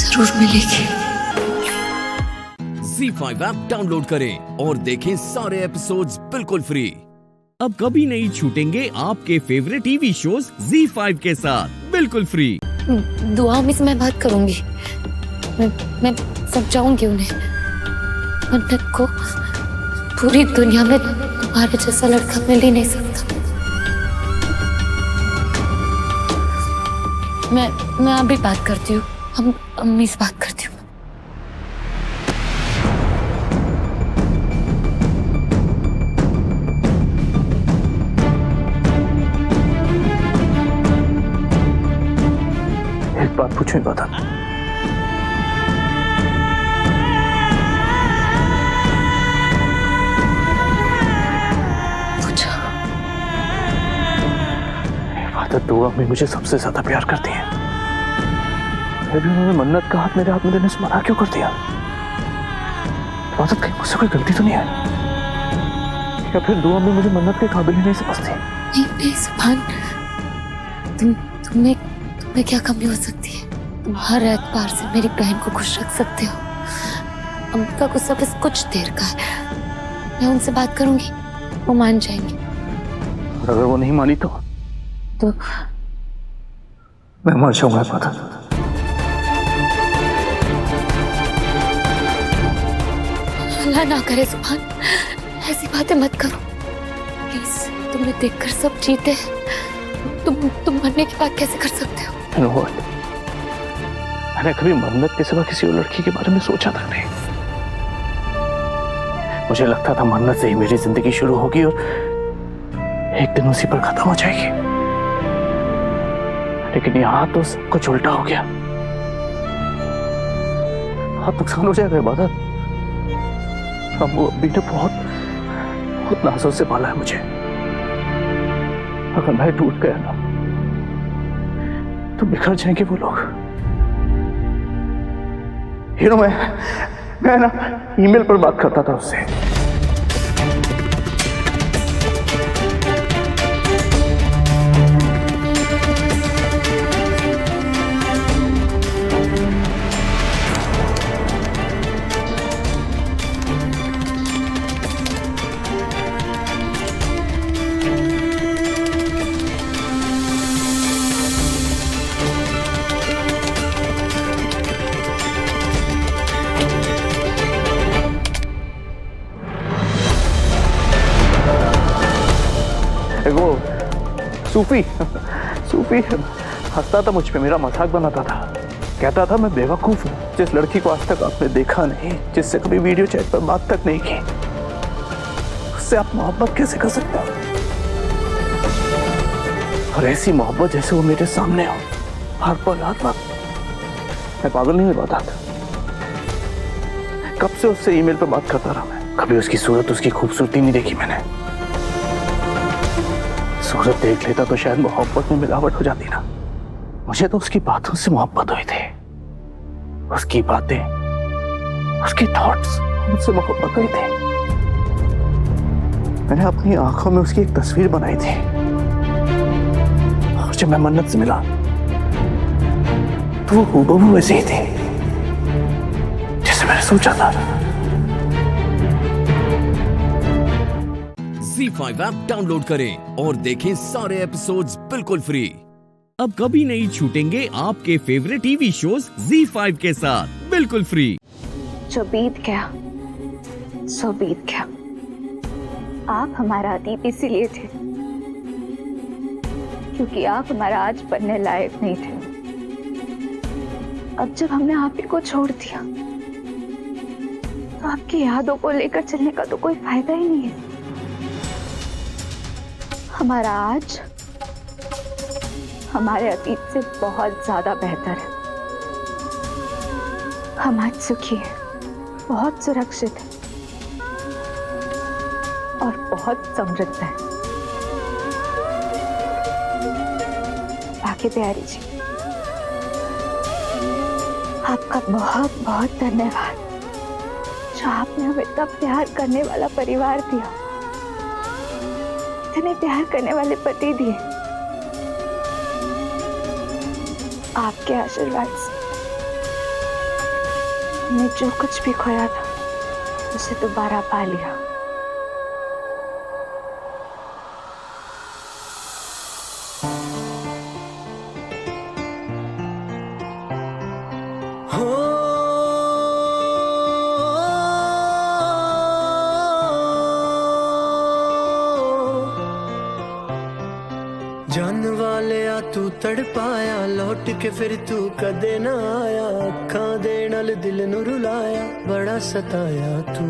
जरूर मिलेगी। Z5 ऐप डाउनलोड करें और देखें सारे एपिसोड्स बिल्कुल फ्री। अब कभी नहीं छूटेंगे आपके फेवरेट टीवी शोज Z5 के साथ बिल्कुल फ्री। दुआ में से मैं बात करूंगी, मैं समझाऊंगी उन्हें। मन्नत को पूरी दुनिया में तुम्हारे जैसा लड़का मिल ही नहीं सकता। मैं अभी बात करती हूँ, हम अम्मी से बात करती हूँ। एक बात पूछूं इबादत, इबादत दुआ में मुझे सबसे ज्यादा प्यार करती है, फिर भी उन्होंने मन्नत का हाथ मेरे हाथ में देने से मना क्यों कर दिया? इबादत कहीं मुझसे कोई गलती तो नहीं है, या फिर दुआ में मुझे मन्नत के काबिल ही नहीं समझती? नहीं सुभान, तुम्हें क्या कमी हो सकती है? तुम हर एतबार से मेरी बहन को खुश रख सकते हो। अमृता को सब बस कुछ देर का है। मैं उनसे बात करूंगी, वो मान जाएंगे। और अगर वो नहीं मानी तो मैं मर जाऊंगा पता। अल्लाह ना करे सुभान, ऐसी बातें मत करो प्लीज। तुम्हें देखकर सब जीते हैं, तुम मरने की बात कैसे कर सकते हो? मैंने कभी मन्नत के सिवा किसी और लड़की के बारे में सोचा तक नहीं। मुझे लगता था मन्नत से ही मेरी जिंदगी शुरू होगी और एक दिन उसी पर खत्म हो जाएगी, लेकिन यहाँ तो सब कुछ उल्टा हो गया। बहुत नुकसान हो जाएगा इबादत। अम्मू अब्बी ने बहुत नाजों से पाला है मुझे। अगर मैं टूट गया ना तो बिखर जाएंगे वो लोग। मैं ना ईमेल पर बात करता था उससे। वो सूफी हंसता था मुझ पे, मेरा मजाक बनाता था। कहता था मैं बेवकूफ हूँ, जिस लड़की को आज तक आपने देखा नहीं, जिससे कभी वीडियो चैट पर बात तक नहीं की, उससे आप मोहब्बत कैसे कर सकते हो? और ऐसी मोहब्बत जैसे वो मेरे सामने हो हर पल हर वक्त। मैं पागल नहीं होता था। कब से उससे ईमेल पर बात करता रहा मैं। कभी उसकी सूरत, उसकी खूबसूरती नहीं देखी मैंने। सूरत देख लेता तो शायद मोहब्बत में मिलावट हो जाती ना। मुझे तो उसकी बातों से मोहब्बत हुई थी। उसकी बातें, उसकी थॉट्स, मुझसे मोहब्बत हुई थी। मैंने अपनी आंखों में उसकी एक तस्वीर बनाई थी। और जब मैं मन्नत से मिला तो वो हूबहू वैसे ही थी जैसे मैंने सोचा था। ZEE5 ऐप डाउनलोड करें और देखें सारे एपिसोड्स बिल्कुल फ्री। अब कभी नहीं छूटेंगे आपके फेवरेट टीवी शोज ZEE5 के साथ बिल्कुल फ्री। जो बीत गया सो बीत गया। आप हमारा अतीत इसीलिए थे क्योंकि आप हमारा आज बनने लायक नहीं थे। अब जब हमने आप ही को छोड़ दिया तो आपकी यादों को लेकर चलने का तो कोई फायदा ही नहीं है। हमारा आज हमारे अतीत से बहुत ज्यादा बेहतर है। हम आज सुखी हैं, बहुत सुरक्षित हैं और बहुत समृद्ध हैं। बाकी प्यारी जी, आपका बहुत बहुत धन्यवाद जो आपने हमें इतना प्यार करने वाला परिवार दिया, इतने प्यार करने वाले पति दिए। आपके आशीर्वाद से हमने जो कुछ भी खोया था उसे दोबारा पा लिया। जान वाले आ तू तड़पाया, लौट के फिर तू कदे ना आया। अखां दे नाल दिल नू रुलाया, बड़ा सताया तू।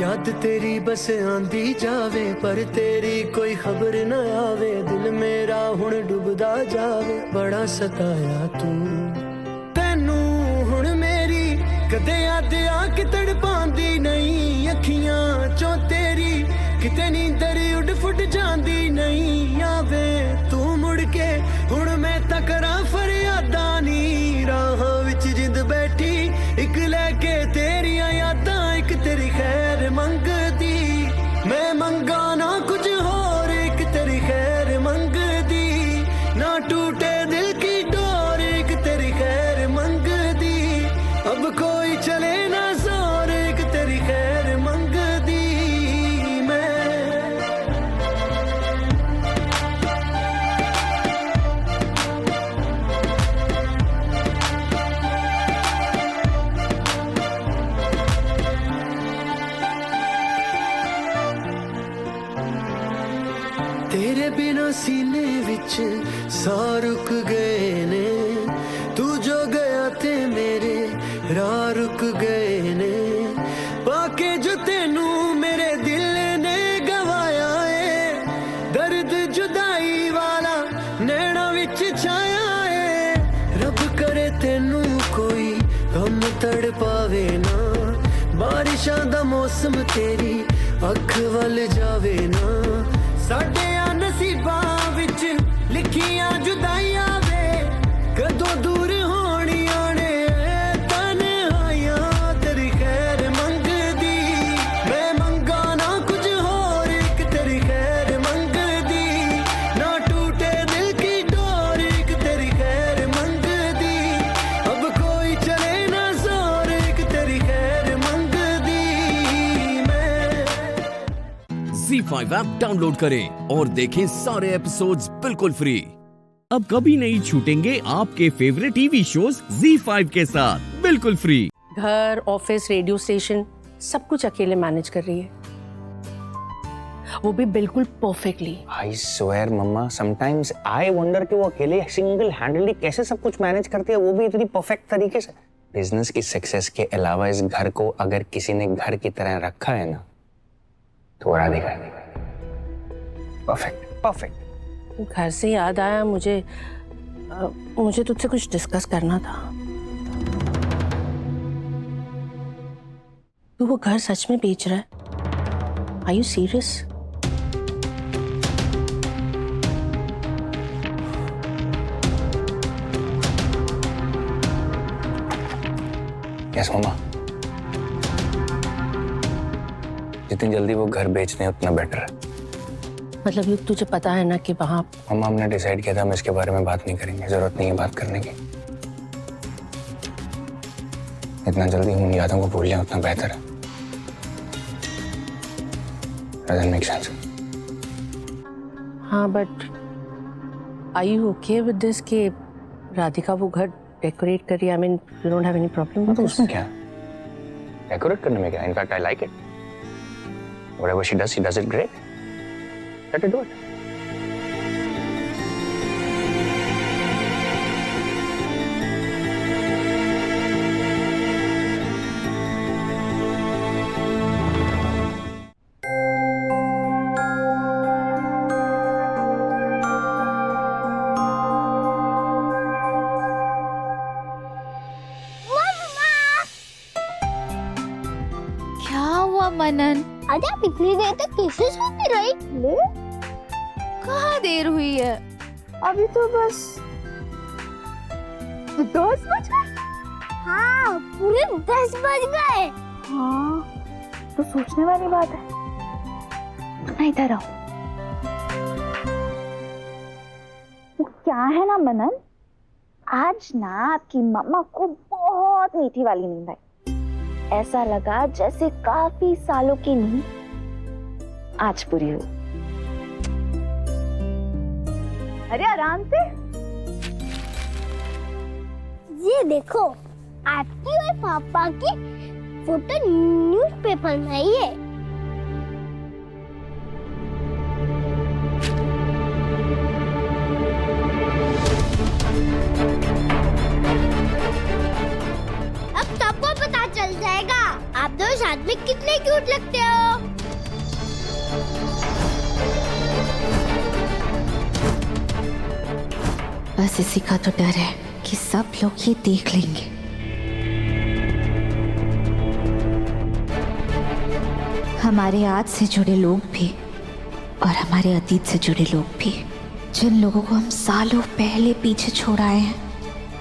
याद तेरी बस आंदी जावे पर तेरी कोई खबर न आवे। दिल मेरा हुण डुबदा जावे, बड़ा सताया तू। तैनू हुण मेरी कदे याद आके तड़पांदी नहीं। अखियां चों तेरी किते नींदर उड़ फुट जांदी नहीं। आवे तू मुड़ के हुण मैं तकरा फरियादा नी। राह विच जिंद बैठी इक लैके तेरियां यादां, इक तेरी खैर मंगदी। मैं मंगा ना कुछ होर, इक तेरी खैर मंगदी। ना विच सा रुक गए ने, तू जो गया ते मेरे राह रुक गए ने, पाके जो तेनू मेरे दिल ने गवाया है, दर्द जुदाई वाला नैना विच छाया है। रब करे तेनू कोई गम तड़ पावे ना, बारिशां दा मौसम तेरी अख वल जावे ना, साडे नसीबां विच लिखियां जुदाइयां वे, कदों दूर होणियां ने तन्हाइयां, तेरी खैर मंगदी मैं मंगा ना कुछ होर, एक तेरी खैर मंगदी ना टूटे दिल की डोर, एक तेरी खैर मंगदी अब कोई चले ना जोर, एक तेरी खैर मंगदी मैं। ZEE5 ऐप डाउनलोड करें और देखें सारे एपिसोड्स बिल्कुल फ्री। अब कभी नहीं छूटेंगे आपके फेवरेट टीवी शोज ZEE5 के साथ बिल्कुल फ्री। घर, ऑफिस, रेडियो स्टेशन सब कुछ अकेले मैनेज कर रही है, वो भी बिल्कुल परफेक्टली। आई स्वेयर मम्मा, समटाइम्स आई वंडर कि वो अकेले सिंगल हैंडली कैसे सब कुछ मैनेज करती है, वो भी इतनी परफेक्ट तरीके से। बिजनेस की सक्सेस के अलावा इस घर को अगर किसी ने घर की तरह रखा है ना, तो राधिका। Perfect perfect. घर से याद आया मुझे तुझसे कुछ डिस्कस करना था। तू वो घर सच में बेच रहा है? Are you serious? यस मम्मा, जितनी जल्दी वो घर बेच दें उतना बेटर है। मतलब ये तुझे पता है ना कि वहां। मम्मा, हमने डिसाइड किया था हम इसके बारे में बात नहीं करेंगे, जरूरत नहीं है बात करने की। इतना जल्दी हम उन यादों को भूल जाएं उतना बेहतर है। Doesn't make sense. हाँ, but are you okay with this कि राधिका वो घर डेकोरेट कर रही है? I mean, you don't have any problem with तो this? उसमें क्या? डेकोरेट करने में क्या? In fact, I like it. Whatever she does it great. Let her do it. क्या हुआ मनन? आज आप इतनी देर तक कैसे सोती रही? कहाँ देर हुई है? अभी तो बस 10 बज गए। हाँ, पूरे 10 बज गए। हाँ, तो सोचने वाली बात है। ना इधर आओ। तो क्या है ना मनन, आज ना आपकी मम्मा को बहुत मीठी वाली नींद आई। ऐसा लगा जैसे काफी सालों की नींद आज पूरी हुई। अरे आराम से। ये देखो, आपकी और पापा की फोटो न्यूज़पेपर में आई है। अब सबको पता चल जाएगा आप दो साथ में कितने क्यूट लगते हो। बस इसी का तो डर है कि सब लोग ये देख लेंगे। हमारे आज से जुड़े लोग भी और हमारे अतीत से जुड़े लोग भी, जिन लोगों को हम सालों पहले पीछे छोड़ आए हैं,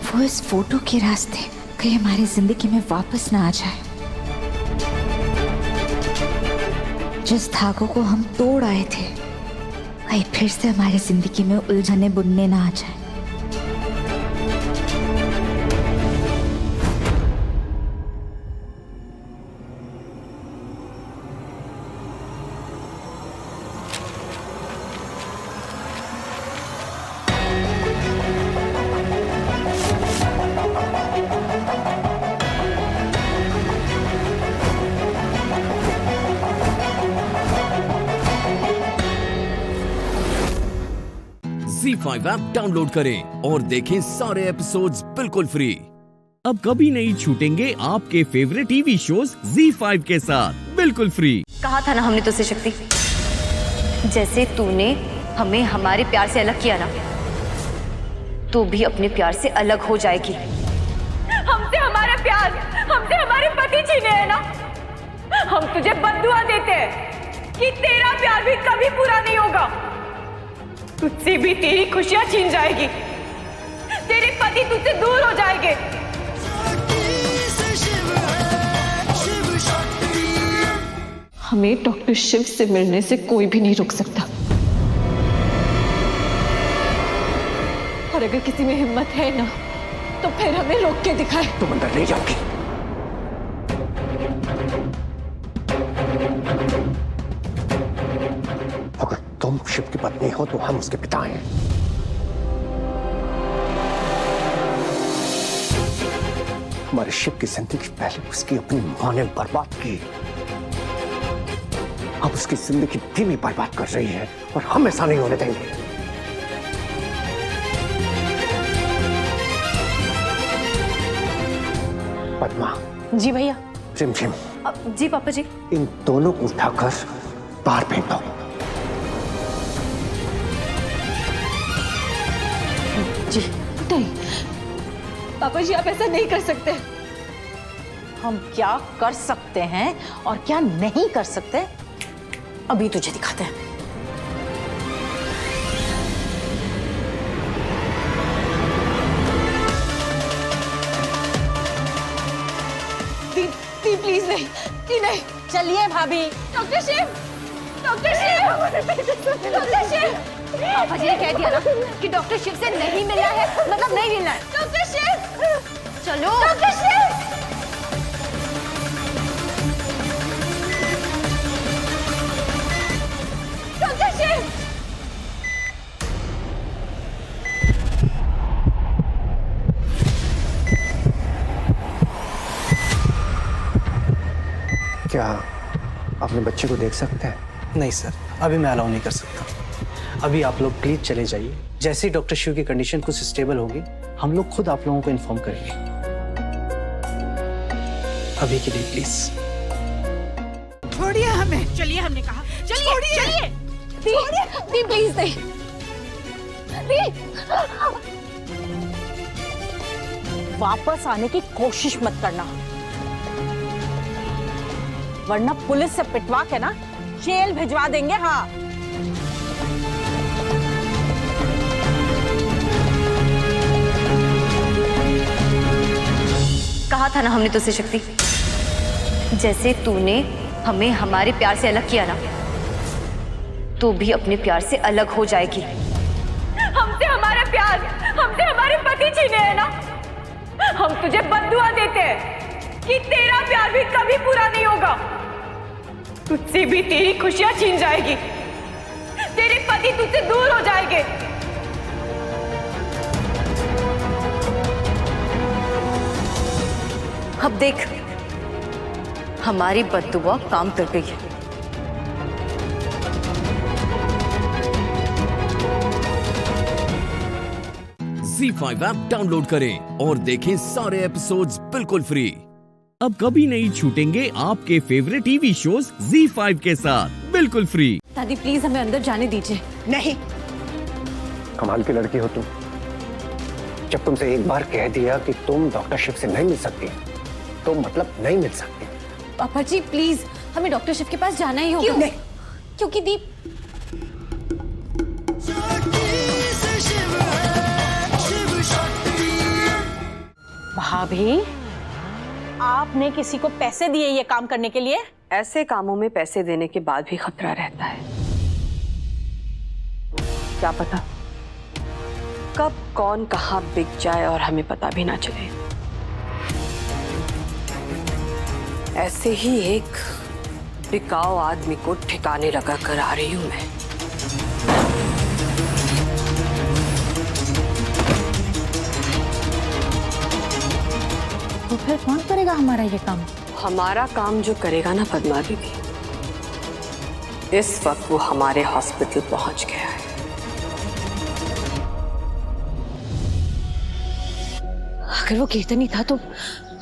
वो इस फोटो के रास्ते कहीं हमारी जिंदगी में वापस ना आ जाए। जिस धागों को हम तोड़ आए थे, वही फिर से हमारी जिंदगी में उलझने बुनने ना आ जाए। ZEE5 ऐप डाउनलोड करें और देखें सारे एपिसोड्स बिल्कुल फ्री। अब कभी नहीं छूटेंगे आपके फेवरेट टीवी शोज ZEE5 के साथ बिल्कुल फ्री। कहा था ना हमने तुझसे शक्ति, जैसे तूने हमें हमारे प्यार से अलग किया ना, तू भी अपने प्यार से अलग हो जाएगी। हमसे हमारा प्यार, हमसे हमारे पति छीने हैं ना, हम तुझे बद्दुआ देते हैं कि तेरा प्यार भी कभी पूरा नहीं होगा। तुझसे भी तेरी खुशियां छीन जाएगी, तेरे पति तुझसे दूर हो जाएंगे। हमें डॉक्टर शिव से मिलने से कोई भी नहीं रोक सकता, और अगर किसी में हिम्मत है ना तो फिर हमें रोक के दिखाए। तुम अंदर नहीं जाओगी। अगर तुम शिव की पत्नी हो तो हम उसके पिता हैं। हमारे शिव की जिंदगी पहले उसकी अपनी मां ने बर्बाद की, अब उसकी जिंदगी धीमी बर्बाद कर रही है और हम ऐसा नहीं होने देंगे। पद्मा। जी भैया। झिमझिम, जी पापा जी। इन दोनों को उठाकर बाहर फेंक दो। जी नहीं पापा जी, आप ऐसा नहीं कर सकते। हम क्या कर सकते हैं और क्या नहीं कर सकते अभी तुझे दिखाते हैं। प्लीज नहीं, नहीं। चलिए भाभी। Doctor Shiv, doctor Shiv, doctor Shiv. पापा जी ने कह दिया ना कि डॉक्टर शिव से नहीं मिलना है, मतलब नहीं मिलना है। डॉक्टर शिव, चलो। डॉक्टर शिव। डॉक्टर शिव। क्या अपने बच्चे को देख सकते हैं? नहीं सर, अभी मैं अलाउ नहीं कर सकता। अभी आप लोग प्लीज चले जाइए। जैसे ही डॉक्टर शिव की कंडीशन कुछ स्टेबल होगी, हम लोग खुद आप लोगों को इन्फॉर्म करेंगे। अभी के लिए प्लीज छोड़िए हमें। चलिए, हमने कहा चलिए, चलिए। दी प्लीज नहीं। वापस आने की कोशिश मत करना, वरना पुलिस से पिटवा के ना जेल भिजवा देंगे। हाँ, कहा था ना हमने तुझसे शक्ति, जैसे तूने हमें हमारे प्यार से अलग किया ना, तू भी अपने प्यार से अलग हो जाएगी। हमसे हमारा प्यार, हमसे हमारे पति छीने हैं ना, हम तुझे बद्दुआ देते हैं कि तेरा प्यार भी कभी पूरा नहीं होगा। तुझसे भी तेरी खुशियां छीन जाएगी, तेरे पति तुझसे दूर हो जाएंगे। अब देख, हमारी बद्दुआ काम कर गई है। ZEE5 ऐप डाउनलोड करें और देखें सारे एपिसोड्स बिल्कुल फ्री। अब कभी नहीं छूटेंगे आपके फेवरेट टीवी शोज ZEE5 के साथ बिल्कुल फ्री। दादी प्लीज हमें अंदर जाने दीजिए। नहीं। कमाल की लड़की हो तुम। जब तुमसे एक बार कह दिया कि तुम डॉक्टर शिव से नहीं मिल सकती, तो मतलब नहीं मिल सकती। पापा जी प्लीज, हमें डॉक्टर शिव के पास जाना ही होगा। क्यों? क्योंकि दीप भाभी, आपने किसी को पैसे दिए ये काम करने के लिए? ऐसे कामों में पैसे देने के बाद भी खतरा रहता है। क्या पता कब कौन कहां बिक जाए और हमें पता भी ना चले। ऐसे ही एक बिकाऊ आदमी को ठिकाने लगा कर आ रही हूं मैं। तो फिर कौन करेगा हमारा ये काम? हमारा काम जो करेगा ना पद्मा दीदी, इस वक्त वो हमारे हॉस्पिटल पहुंच गया है। अगर वो कीर्तनी था तो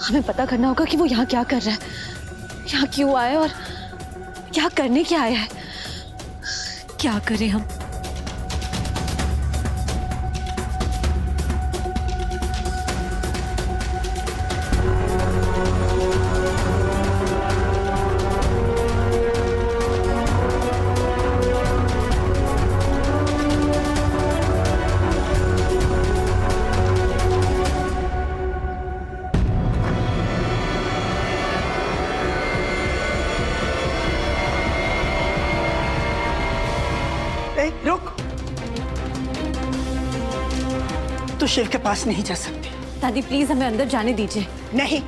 हमें पता करना होगा कि वो यहाँ क्या कर रहा है, यहाँ क्यों आया और क्या करने क्या आया है। क्या करें हम? रुक, तू शिव के पास नहीं जा सकती। दादी प्लीज हमें अंदर जाने दीजिए। नहीं।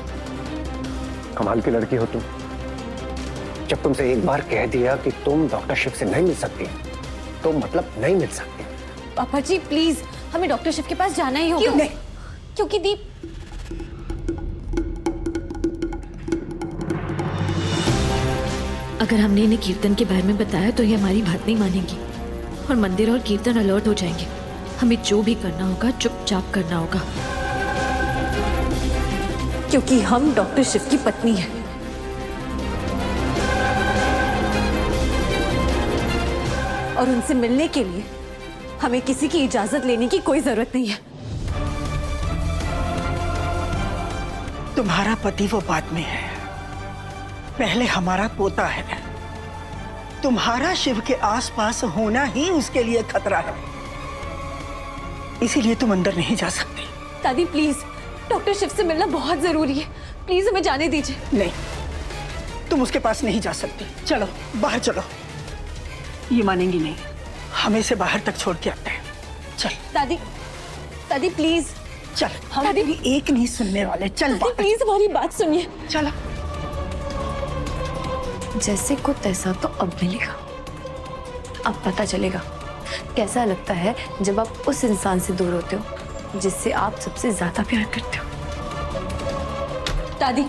कमाल की लड़की हो तुम। जब तुमसे एक बार कह दिया कि तुम डॉक्टर शिव से नहीं मिल सकती तो मतलब नहीं मिल सकती। पापा जी प्लीज हमें डॉक्टर शिव के पास जाना ही होगा। क्यों नहीं? क्योंकि दीप अगर हमने इन्हें कीर्तन के बारे में बताया तो ये हमारी बात नहीं मानेंगी और मंदिर और कीर्तन अलर्ट हो जाएंगे। हमें जो भी करना होगा चुपचाप करना होगा, क्योंकि हम डॉक्टर शिव की पत्नी हैं। और उनसे मिलने के लिए हमें किसी की इजाजत लेने की कोई जरूरत नहीं है। तुम्हारा पति वो बाद में है, पहले हमारा पोता है। तुम्हारा शिव के आसपास होना ही उसके लिए खतरा है, इसीलिए तुम अंदर नहीं जा सकती। दादी प्लीज डॉक्टर शिव से मिलना बहुत जरूरी है, प्लीज हमें जाने दीजिए। नहीं, तुम उसके पास नहीं जा सकती। चलो बाहर चलो। ये मानेंगी नहीं, हमें इसे बाहर तक छोड़ के आते हैं। चल दादी, दादी प्लीज चल, हम भी एक नहीं सुनने वाले। चल प्लीज हमारी बात सुनिए। चलो। जैसे को तैसा तो अब मिलेगा। अब पता चलेगा कैसा लगता है जब आप उस इंसान से दूर होते हो जिससे आप सबसे ज्यादा प्यार करते हो। दादी,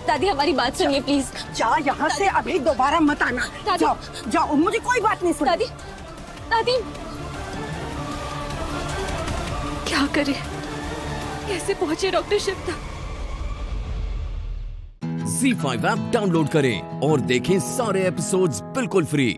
दादी हमारी बात सुनिए प्लीज। जा यहाँ से, अभी दोबारा मत आना। जाओ जाओ, मुझे कोई बात नहीं सुनी। दादी, दादी क्या करें, कैसे पहुंचे डॉक्टर शिव तक? ZEE5 ऐप डाउनलोड करें और देखें सारे एपिसोड्स बिल्कुल फ्री।